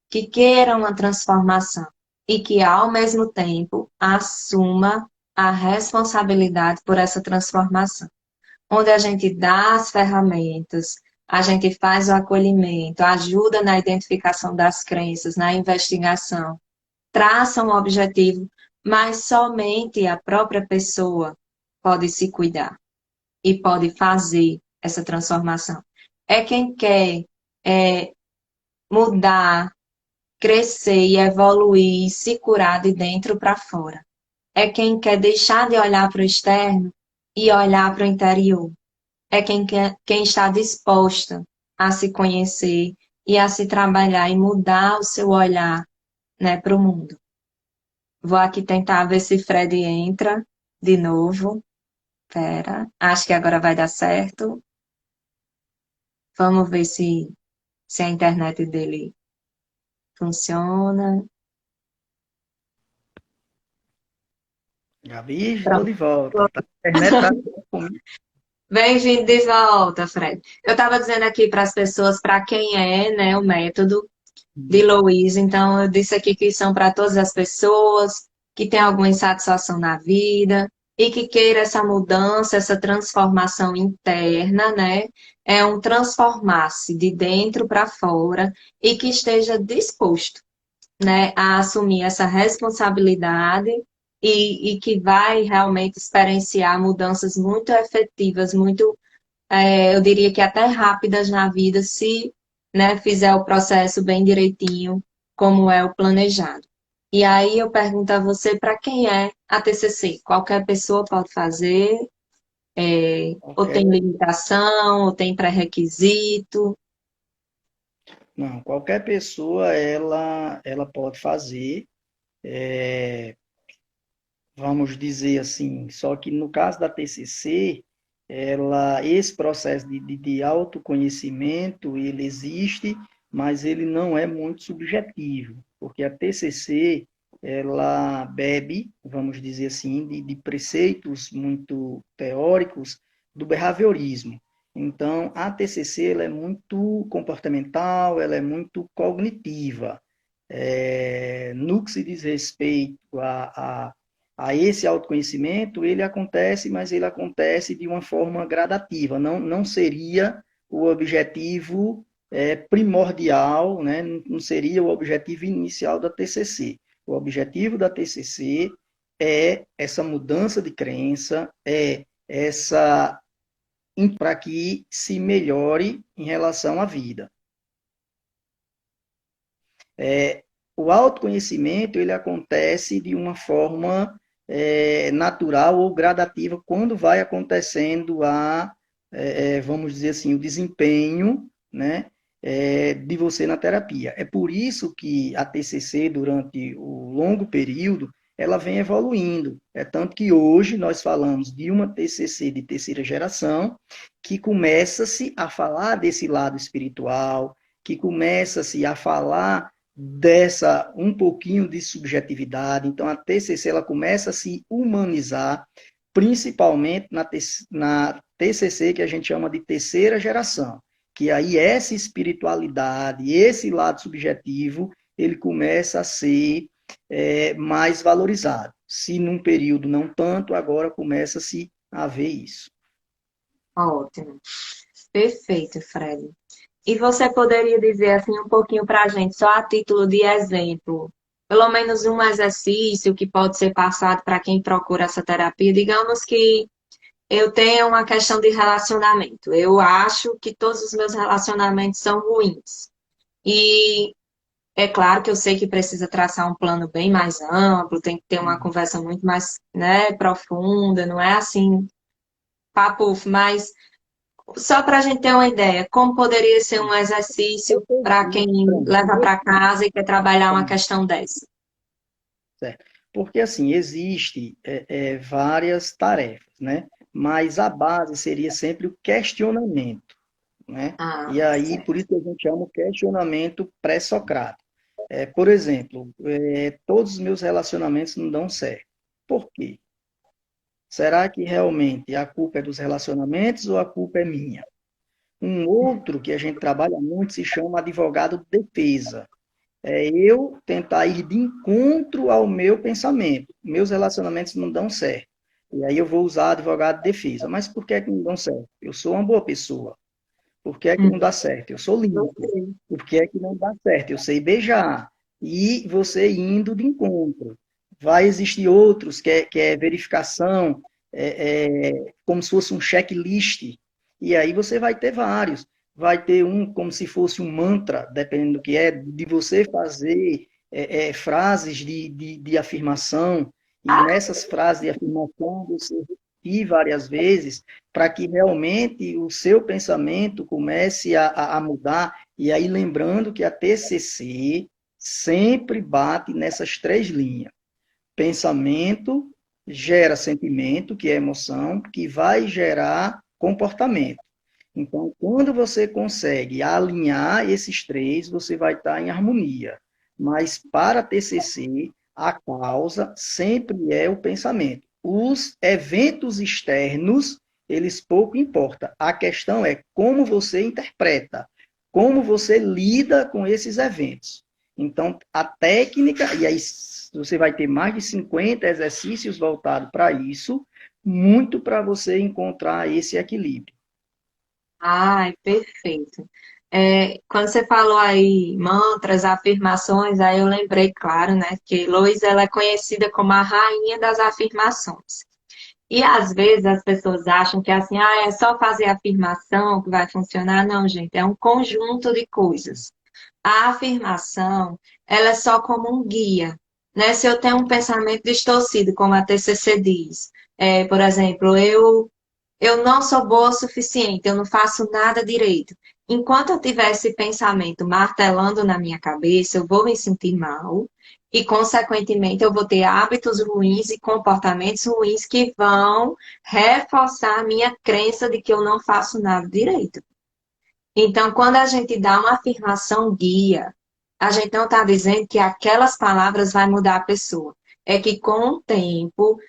que queira uma transformação e que, ao mesmo tempo, assuma a responsabilidade por essa transformação. Onde a gente dá as ferramentas, a gente faz o acolhimento, ajuda na identificação das crenças, na investigação, traça um objetivo, mas somente a própria pessoa pode se cuidar e pode fazer essa transformação. É quem quer mudar, crescer e evoluir, se curar de dentro para fora. É quem quer deixar de olhar para o externo e olhar para o interior. É quem está disposta a se conhecer e a se trabalhar e mudar o seu olhar, né, para o mundo. Vou aqui tentar ver se Fred entra de novo. Pera, acho que agora vai dar certo. Vamos ver se a internet dele funciona. Gabi, estou Pronto. de volta. A internet está comigo. Bem-vindo de volta, Fred. Eu estava dizendo aqui para as pessoas para quem é, né, o método de Louise. Então, eu disse aqui que são para todas as pessoas que têm alguma insatisfação na vida e que queira essa mudança, essa transformação interna, né? É um transformar-se de dentro para fora e que esteja disposto, né, a assumir essa responsabilidade e que vai realmente experienciar mudanças muito efetivas, muito eu diria que até rápidas na vida, se, né, fizer o processo bem direitinho, como é o planejado. E aí eu pergunto a você, para quem é a TCC? Qualquer pessoa pode fazer? Ou tem Qualquer, limitação, ou tem pré-requisito? não, qualquer pessoa ela pode fazer, vamos dizer assim, só que no caso da TCC, esse processo de autoconhecimento, ele existe, mas ele não é muito subjetivo, porque a TCC, ela bebe, vamos dizer assim, de preceitos muito teóricos do behaviorismo. Então, a TCC ela é muito comportamental, ela é muito cognitiva. No que se diz respeito a esse autoconhecimento, ele acontece, mas ele acontece de uma forma gradativa. Não seria o objetivo primordial, né? Não seria o objetivo inicial da TCC. O objetivo da TCC é essa mudança de crença, é essa para que se melhore em relação à vida. O autoconhecimento ele acontece de uma forma natural ou gradativa quando vai acontecendo vamos dizer assim, o desempenho, né, de você na terapia. É por isso que a TCC, durante o longo período, ela vem evoluindo. É tanto que hoje nós falamos de uma TCC de terceira geração, que começa-se a falar desse lado espiritual, que começa-se a falar dessa um pouquinho de subjetividade. Então a TCC ela começa a se humanizar, principalmente na TCC que a gente chama de terceira geração, que aí essa espiritualidade, esse lado subjetivo, ele começa a ser mais valorizado. Se num período não tanto, agora começa-se a ver isso. Ótimo. Perfeito, Fred. E você poderia dizer assim um pouquinho para a gente, só a título de exemplo, pelo menos um exercício que pode ser passado para quem procura essa terapia? Digamos que eu tenho uma questão de relacionamento. Eu acho que todos os meus relacionamentos são ruins. E é claro que eu sei que precisa traçar um plano bem mais amplo, tem que ter uma conversa muito mais, né, profunda, não é assim, papo, mas só para a gente ter uma ideia, como poderia ser um exercício para quem leva para casa e quer trabalhar uma questão dessa? Certo? Porque, assim, existe várias tarefas, né? Mas a base seria sempre o questionamento, né? Ah, E aí, por certo. isso que a gente chama o questionamento pré-socrático. Por exemplo, todos os meus relacionamentos não dão certo. Por quê? Será que realmente a culpa é dos relacionamentos ou a culpa é minha? Um outro que a gente trabalha muito se chama advogado de defesa. É eu tentar ir de encontro ao meu pensamento. Meus relacionamentos não dão certo. E aí eu vou usar advogado de defesa. Mas por que é que não dão certo? Eu sou uma boa pessoa. Por que é que não dá certo? Eu sou limpo. Gostei. Por que é que não dá certo? Eu sei beijar. E você indo de encontro. Vai existir outros que é verificação, como se fosse um checklist. E aí você vai ter vários. Vai ter um como se fosse um mantra, dependendo do que é, de você fazer frases de afirmação. E nessas frases de afirmação, você repetir várias vezes para que realmente o seu pensamento comece a mudar. E aí, lembrando que a TCC sempre bate nessas três linhas. Pensamento gera sentimento, que é emoção, que vai gerar comportamento. Então, quando você consegue alinhar esses três, você vai estar em harmonia. Mas para a TCC, a causa sempre é o pensamento. Os eventos externos, eles pouco importam. A questão é como você interpreta, como você lida com esses eventos. Então, a técnica, e aí você vai ter mais de 50 exercícios voltados para isso, muito para você encontrar esse equilíbrio. Ai, perfeito. Quando você falou aí mantras, afirmações, aí eu lembrei, claro, né, que Lois ela é conhecida como a rainha das afirmações. E às vezes as pessoas acham que assim, é só fazer afirmação que vai funcionar. Não, gente, é um conjunto de coisas. A afirmação, ela é só como um guia, né? Se eu tenho um pensamento distorcido, como a TCC diz, por exemplo, eu não sou boa o suficiente, eu não faço nada direito. Enquanto eu tiver esse pensamento martelando na minha cabeça, eu vou me sentir mal e, consequentemente, eu vou ter hábitos ruins e comportamentos ruins que vão reforçar a minha crença de que eu não faço nada direito. Então, quando a gente dá uma afirmação guia, a gente não está dizendo que aquelas palavras vai mudar a pessoa. É que com o tempo,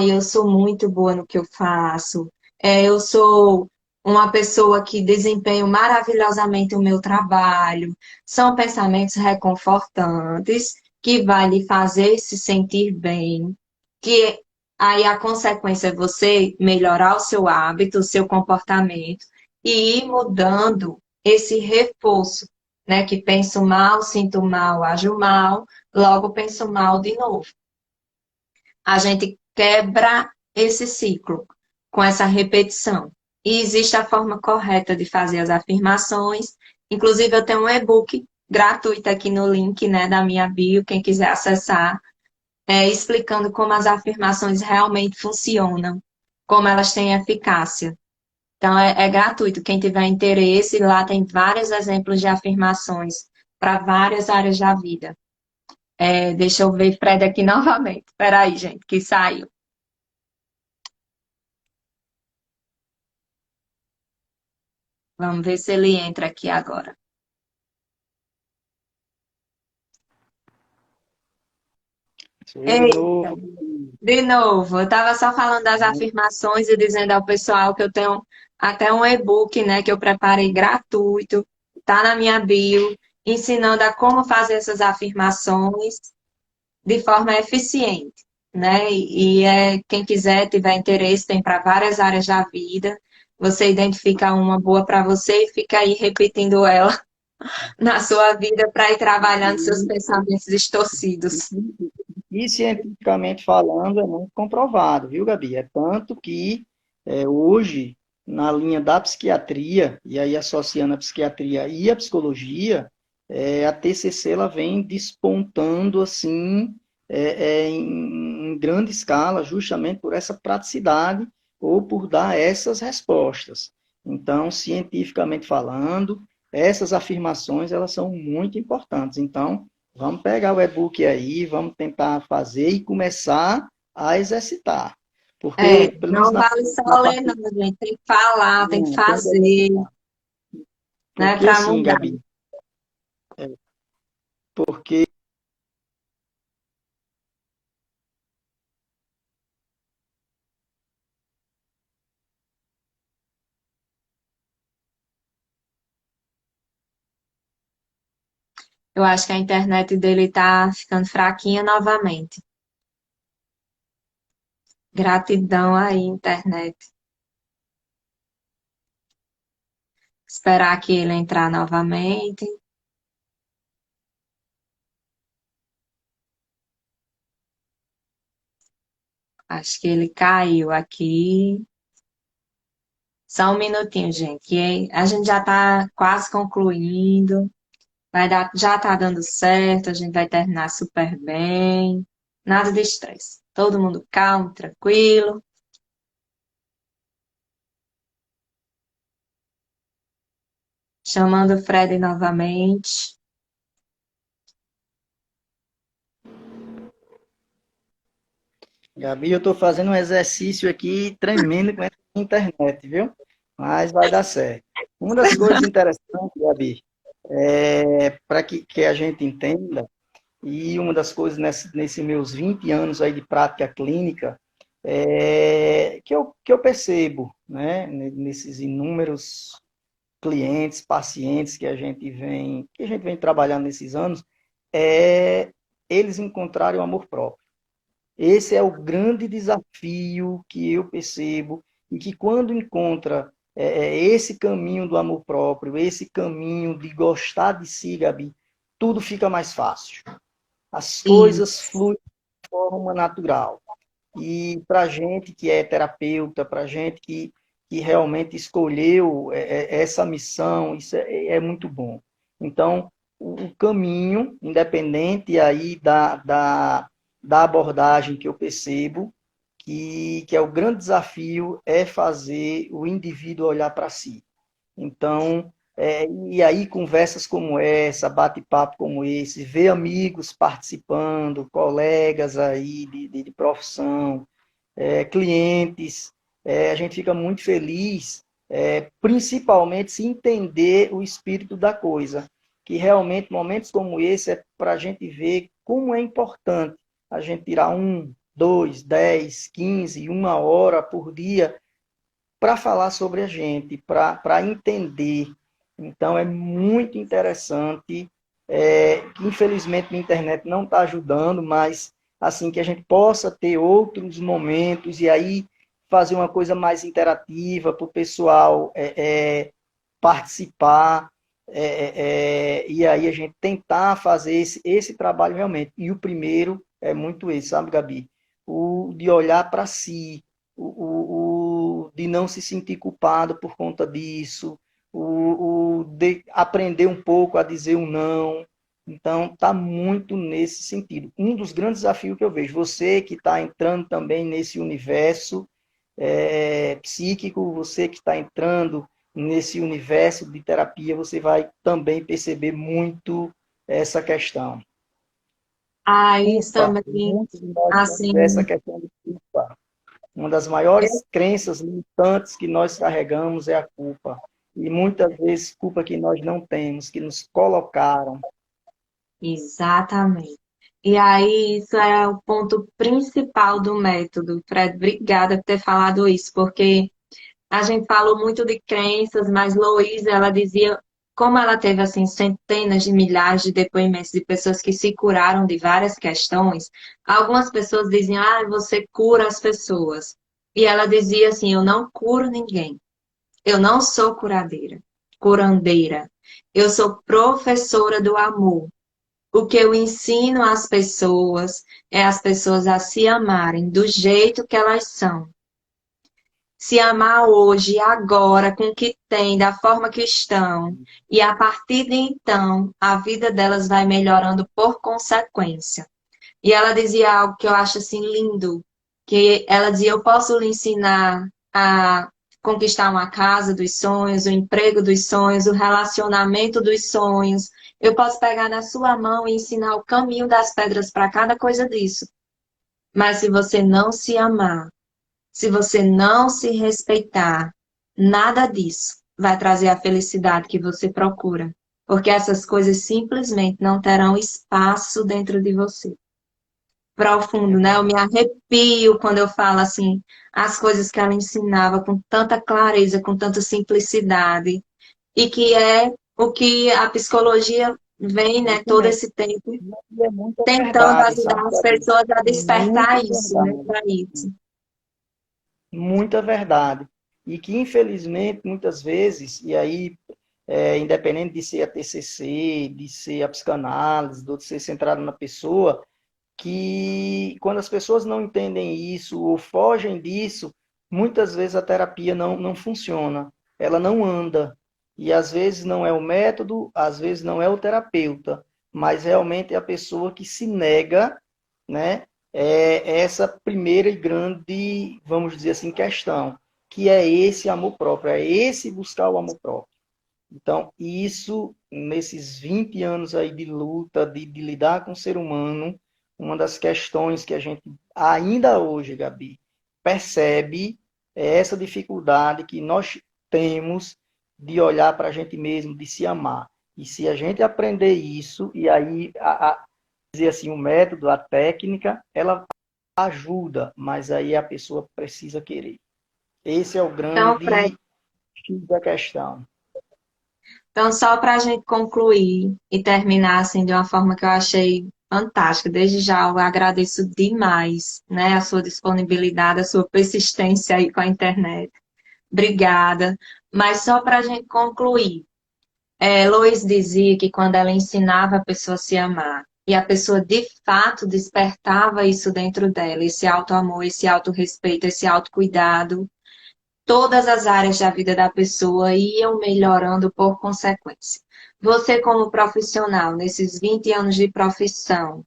eu sou muito boa no que eu faço, eu sou uma pessoa que desempenho maravilhosamente o meu trabalho. São pensamentos reconfortantes que vai lhe fazer se sentir bem, que aí a consequência é você melhorar o seu hábito, o seu comportamento e ir mudando esse reforço, né? Que penso mal, sinto mal, ajo mal, logo penso mal de novo. A gente quebra esse ciclo com essa repetição. E existe a forma correta de fazer as afirmações. Inclusive, eu tenho um e-book gratuito aqui no link, né, da minha bio, quem quiser acessar, explicando como as afirmações realmente funcionam, como elas têm eficácia. Então, é gratuito. Quem tiver interesse, lá tem vários exemplos de afirmações para várias áreas da vida. Deixa eu ver Fred aqui novamente. Espera aí, gente, que saiu. Vamos ver se ele entra aqui agora. Sou eu de Eita, novo. de novo, eu estava só falando das afirmações e dizendo ao pessoal que eu tenho até um e-book, né, que eu preparei gratuito, tá na minha bio, ensinando a como fazer essas afirmações de forma eficiente, né? Quem quiser, tiver interesse, tem para várias áreas da vida. Você identifica uma boa para você e fica aí repetindo ela na sua vida para ir trabalhando seus pensamentos distorcidos. E cientificamente falando, é muito comprovado, viu, Gabi? É tanto que hoje, na linha da psiquiatria, e aí associando a psiquiatria e a psicologia, a TCC ela vem despontando assim em grande escala, justamente por essa praticidade ou por dar essas respostas. Então, cientificamente falando, essas afirmações elas são muito importantes. Então, vamos pegar o e-book aí, vamos tentar fazer e começar a exercitar. Porque, pelo menos Não vale só na ler, parte. não, gente. Tem que falar, tem que Não, tem que fazer, exercitar. né, Porque para assim, mudar. Gabi, porque Eu acho que a internet dele tá ficando fraquinha novamente. Gratidão aí, internet. Esperar aqui ele entrar novamente. Acho que ele caiu aqui. Só um minutinho, gente. A gente já está quase concluindo. Já está dando certo, a gente vai terminar super bem. Nada de estresse. Todo mundo calmo, tranquilo. Chamando o Fred novamente. Gabi, eu estou fazendo um exercício aqui tremendo com essa internet, viu? Mas vai dar certo. Uma das coisas interessantes, Gabi, para que a gente entenda, e uma das coisas nesse meus 20 anos aí de prática clínica, que eu percebo, né, nesses inúmeros clientes, pacientes que a gente vem trabalhando nesses anos, é eles encontrarem o amor próprio. Esse é o grande desafio que eu percebo e que quando encontra esse caminho do amor próprio, esse caminho de gostar de si, Gabi, tudo fica mais fácil. As E coisas fluem de forma natural. E para gente que é terapeuta, para gente que realmente escolheu essa missão, isso é muito bom. Então, o caminho, independente aí da abordagem que eu percebo, que é o grande desafio, é fazer o indivíduo olhar para si. Então, e aí conversas como essa, bate-papo como esse, ver amigos participando, colegas aí de profissão, clientes, a gente fica muito feliz, principalmente se entender o espírito da coisa. que realmente momentos como esse é para a gente ver como é importante a gente tirar 1, 2, 10, 15, 1 hora por dia para falar sobre a gente, para entender. Então, é muito interessante, que infelizmente a internet não está ajudando, mas assim que a gente possa ter outros momentos e aí fazer uma coisa mais interativa para o pessoal participar, e aí a gente tentar fazer esse trabalho realmente. E o primeiro é muito esse, sabe, Gabi? O de olhar para si, de não se sentir culpado por conta disso, de aprender um pouco a dizer um não. Então, está muito nesse sentido. Um dos grandes desafios que eu vejo, você que está entrando também nesse universo psíquico, você que está entrando nesse universo de terapia, você vai também perceber muito essa questão. Ah, isso Culpa, também, muitos de nós temos essa assim, questão de culpa. Uma das eu- maiores crenças limitantes que nós carregamos é a culpa. E muitas vezes culpa que nós não temos, que nos colocaram. exatamente. E aí, isso é o ponto principal do método. Fred, obrigada por ter falado isso, porque a gente falou muito de crenças, mas Louise, ela dizia, como ela teve assim centenas de milhares de depoimentos de pessoas que se curaram de várias questões, algumas pessoas diziam, ah, você cura as pessoas. E ela dizia assim, eu não curo ninguém. Eu não sou curadeira, curandeira. Eu sou professora do amor. O que eu ensino às pessoas é as pessoas a se amarem do jeito que elas são, se amar hoje, agora, com o que tem, da forma que estão, e a partir de então, a vida delas vai melhorando por consequência. E ela dizia algo que eu acho assim lindo, que ela dizia, eu posso lhe ensinar a conquistar uma casa dos sonhos, o emprego dos sonhos, o relacionamento dos sonhos. Eu posso pegar na sua mão e ensinar o caminho das pedras para cada coisa disso. Mas se você não se amar, se você não se respeitar, nada disso vai trazer a felicidade que você procura, porque essas coisas simplesmente não terão espaço dentro de você. É Profundo, né? Eu me verdade. arrepio quando eu falo assim, as coisas que ela ensinava com tanta clareza, com tanta simplicidade, e que é o que a psicologia vem, né, Isso todo mesmo. esse tempo E é muita tentando verdade, ajudar sabe, as Gabi? pessoas a Muita despertar isso, né, verdade. para isso. Muita verdade. E que, infelizmente, muitas vezes, e aí, independente de ser a TCC, de ser a psicanálise, de ser centrado na pessoa, que quando as pessoas não entendem isso ou fogem disso, muitas vezes a terapia não funciona, ela não anda. E às vezes não é o método, às vezes não é o terapeuta, mas realmente é a pessoa que se nega, né? Essa primeira e grande, vamos dizer assim, questão, que é esse amor próprio, é esse buscar o amor próprio. Então, isso, nesses 20 anos aí de luta, de lidar com o ser humano, uma das questões que a gente ainda hoje, Gabi, percebe é essa dificuldade que nós temos de olhar para a gente mesmo, de se amar. E se a gente aprender isso, e aí, dizer assim, o método, a técnica, ela ajuda, mas aí a pessoa precisa querer. Esse é o Então, Fred, grande X da questão. então, só para a gente concluir e terminar assim de uma forma que eu achei fantástica, desde já eu agradeço demais, né, a sua disponibilidade, a sua persistência aí com a internet. Obrigada. Mas só para a gente concluir, Lois dizia que quando ela ensinava a pessoa a se amar, e a pessoa de fato despertava isso dentro dela, esse auto-amor, esse auto-respeito, esse autocuidado, todas as áreas da vida da pessoa iam melhorando por consequência. Você, como profissional, nesses 20 anos de profissão,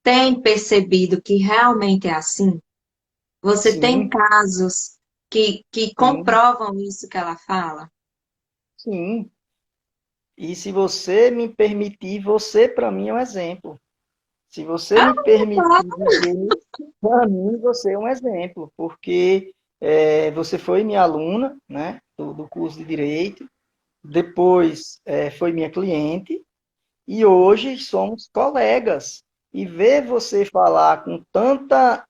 tem percebido que realmente é assim? Você tem Sim, casos que sim, comprovam isso que ela fala? sim. E se você me permitir, você para mim é um exemplo. Se você Ah, me permitir claro. dizer, para mim você é um exemplo, porque você foi minha aluna, né, do curso de Direito, depois foi minha cliente, e hoje somos colegas. E ver você falar com tanta,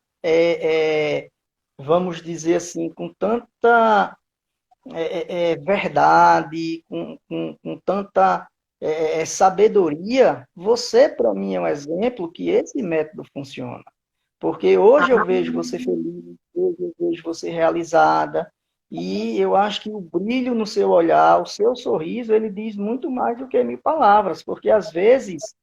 vamos dizer assim, com tanta verdade, com tanta sabedoria, você, para mim, é um exemplo que esse método funciona. Porque hoje eu vejo você feliz, hoje eu vejo você realizada, e eu acho que o brilho no seu olhar, o seu sorriso, ele diz muito mais do que mil palavras, porque às vezes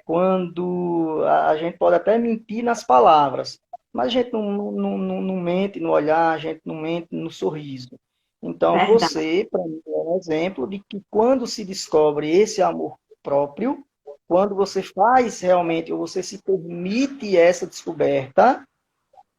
quando a gente pode até mentir nas palavras, mas a gente não mente no olhar, a gente não mente no sorriso. Então, Verdade. você, para mim, é um exemplo de que quando se descobre esse amor próprio, quando você faz realmente, ou você se permite essa descoberta,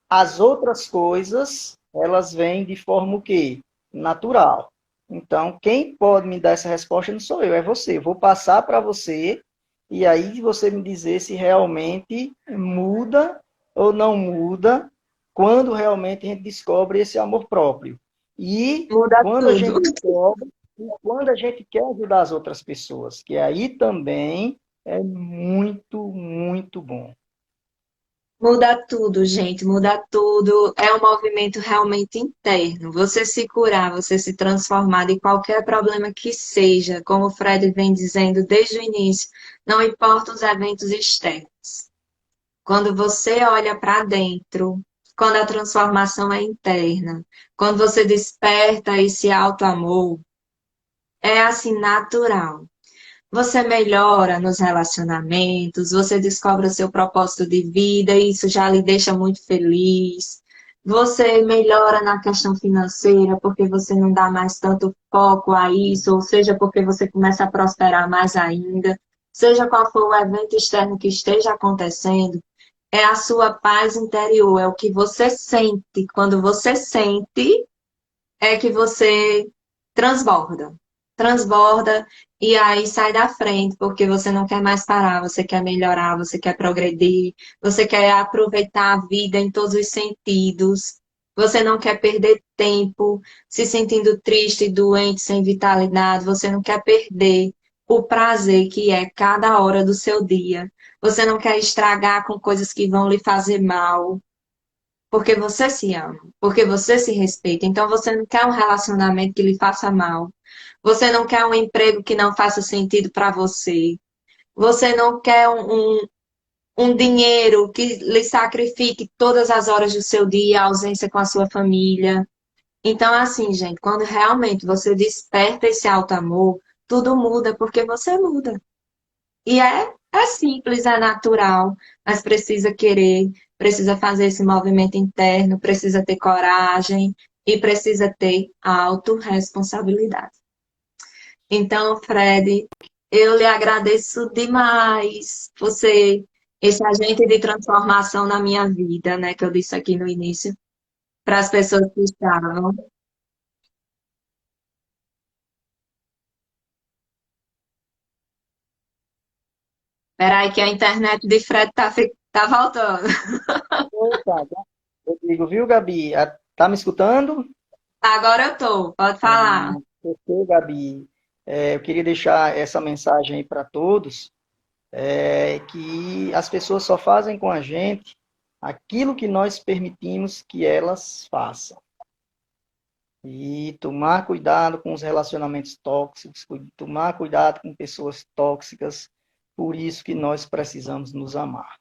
as outras coisas, elas vêm de forma o quê? Natural. Então, quem pode me dar essa resposta não sou eu, é você. Eu vou passar para você e aí você me dizer se realmente muda ou não muda quando realmente a gente descobre esse amor próprio. E Muda quando a tudo. gente descobre, e quando a gente quer ajudar as outras pessoas, que aí também é muito, muito bom. Muda tudo, gente, muda tudo. É um movimento realmente interno. Você se curar, você se transformar de qualquer problema que seja, como o Fred vem dizendo desde o início, não importa os eventos externos. Quando você olha para dentro, quando a transformação é interna, quando você desperta esse auto-amor, é assim natural. Você melhora nos relacionamentos, você descobre o seu propósito de vida, e isso já lhe deixa muito feliz. Você melhora na questão financeira, porque você não dá mais tanto foco a isso, ou seja, porque você começa a prosperar mais ainda. Seja qual for o evento externo que esteja acontecendo, é a sua paz interior, é o que você sente. Quando você sente, é que você transborda. Transborda e aí sai da frente, porque você não quer mais parar, você quer melhorar, você quer progredir, você quer aproveitar a vida em todos os sentidos. Você não quer perder tempo se sentindo triste, doente, sem vitalidade, você não quer perder o prazer que é cada hora do seu dia. Você não quer estragar com coisas que vão lhe fazer mal porque você se ama, porque você se respeita. Então você não quer um relacionamento que lhe faça mal. Você não quer um emprego que não faça sentido para você. Você não quer um dinheiro que lhe sacrifique todas as horas do seu dia, a ausência com a sua família. Então, assim, gente, quando realmente você desperta esse alto amor, tudo muda porque você muda. E é simples, é natural, mas precisa querer, precisa fazer esse movimento interno, precisa ter coragem e precisa ter autorresponsabilidade. Então, Fred, eu lhe agradeço demais você, esse agente de transformação na minha vida, né, que eu disse aqui no início, para as pessoas que estavam. Peraí que a internet de Fred tá voltando. Opa, eu digo, viu, Gabi? Tá me escutando? Agora eu tô, pode falar. Perfeito, Gabi. Eu queria deixar essa mensagem aí para todos, que as pessoas só fazem com a gente aquilo que nós permitimos que elas façam. E tomar cuidado com os relacionamentos tóxicos, tomar cuidado com pessoas tóxicas, por isso que nós precisamos nos amar.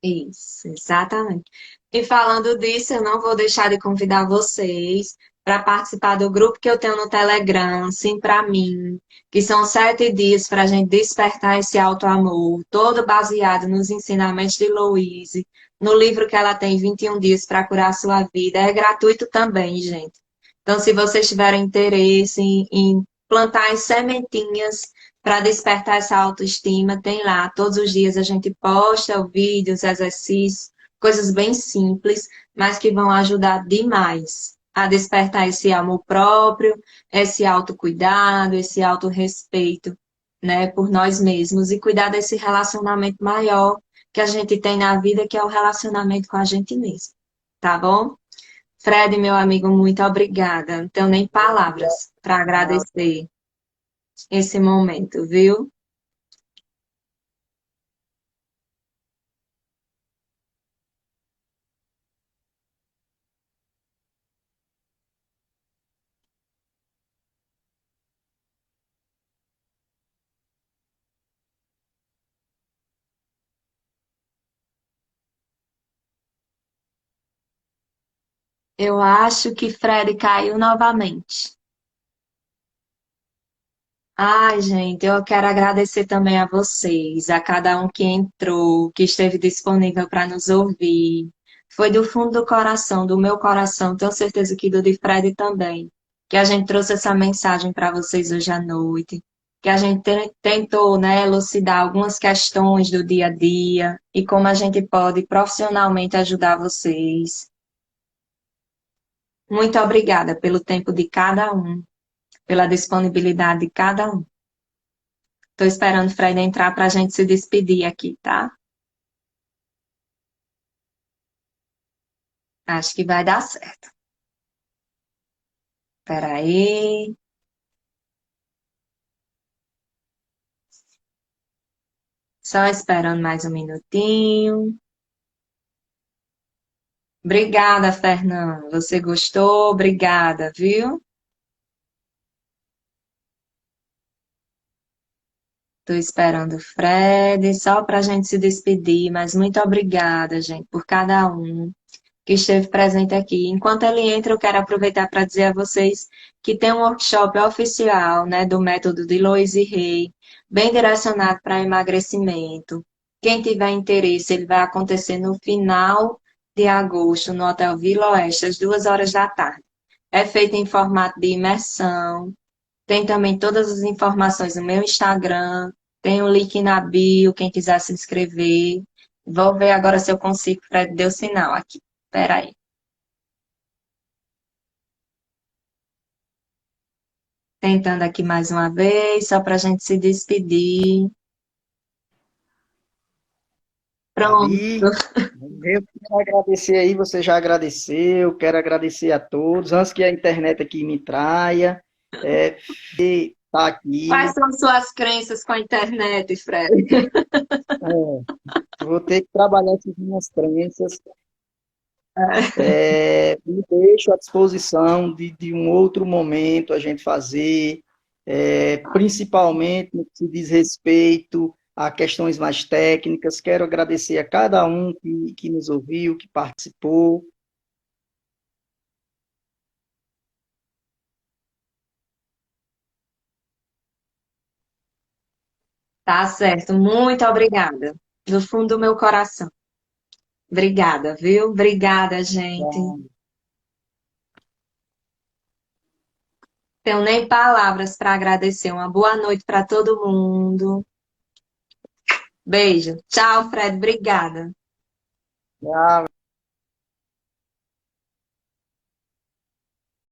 Isso, exatamente. E falando disso, eu não vou deixar de convidar vocês para participar do grupo que eu tenho no Telegram, Sim para mim, que são 7 dias para a gente despertar esse alto amor, todo baseado nos ensinamentos de Louise, no livro que ela tem 21 dias para curar a sua vida. É gratuito também, gente. Então, se vocês tiverem interesse em plantar as sementinhas para despertar essa autoestima, tem lá. Todos os dias a gente posta vídeos, exercícios, coisas bem simples, mas que vão ajudar demais a despertar esse amor próprio, esse autocuidado, esse autorrespeito, né, por nós mesmos e cuidar desse relacionamento maior que a gente tem na vida, que é o relacionamento com a gente mesmo. Tá bom? Fred, meu amigo, muito obrigada. Não tenho nem palavras para agradecer. esse momento, viu? Eu acho que Fred caiu novamente. Ai, gente, eu quero agradecer também a vocês, a cada um que entrou, que esteve disponível para nos ouvir. Foi do fundo do coração, do meu coração, tenho certeza que do de Fred também, que a gente trouxe essa mensagem para vocês hoje à noite, que a gente tentou, né, elucidar algumas questões do dia a dia e como a gente pode profissionalmente ajudar vocês. Muito obrigada pelo tempo de cada um, pela disponibilidade de cada um. Tô esperando o Fred entrar para a gente se despedir aqui, tá? Acho que vai dar certo. Peraí. Só esperando mais um minutinho. Obrigada, Fernanda. Você gostou? Obrigada, viu? Tô esperando o Fred, só para a gente se despedir, mas muito obrigada, gente, por cada um que esteve presente aqui. Enquanto ele entra, eu quero aproveitar para dizer a vocês que tem um workshop oficial, né, do método de Loise Rey, bem direcionado para emagrecimento. Quem tiver interesse, ele vai acontecer no final de agosto, no Hotel Vila Oeste, às 2 horas da tarde. É feito em formato de imersão. Tem também todas as informações no meu Instagram. Tem o link na bio, quem quiser se inscrever. Vou ver agora se eu consigo. Fred deu sinal aqui. Espera aí. Tentando aqui mais uma vez, só para a gente se despedir. Pronto. Gabi, eu quero agradecer aí, você já agradeceu, quero agradecer a todos, antes que a internet aqui me traia, tá Quais aqui, são suas crenças com a internet, Fred? vou ter que trabalhar essas minhas crenças, me deixo à disposição de um outro momento a gente fazer, principalmente no que se diz respeito a questões mais técnicas. Quero agradecer a cada um que nos ouviu, que participou. Tá certo. Muito obrigada. Do fundo do meu coração. Obrigada, viu? Obrigada, gente. Tenho nem palavras para agradecer. Uma boa noite para todo mundo. Beijo. Tchau, Fred. Obrigada. Ah,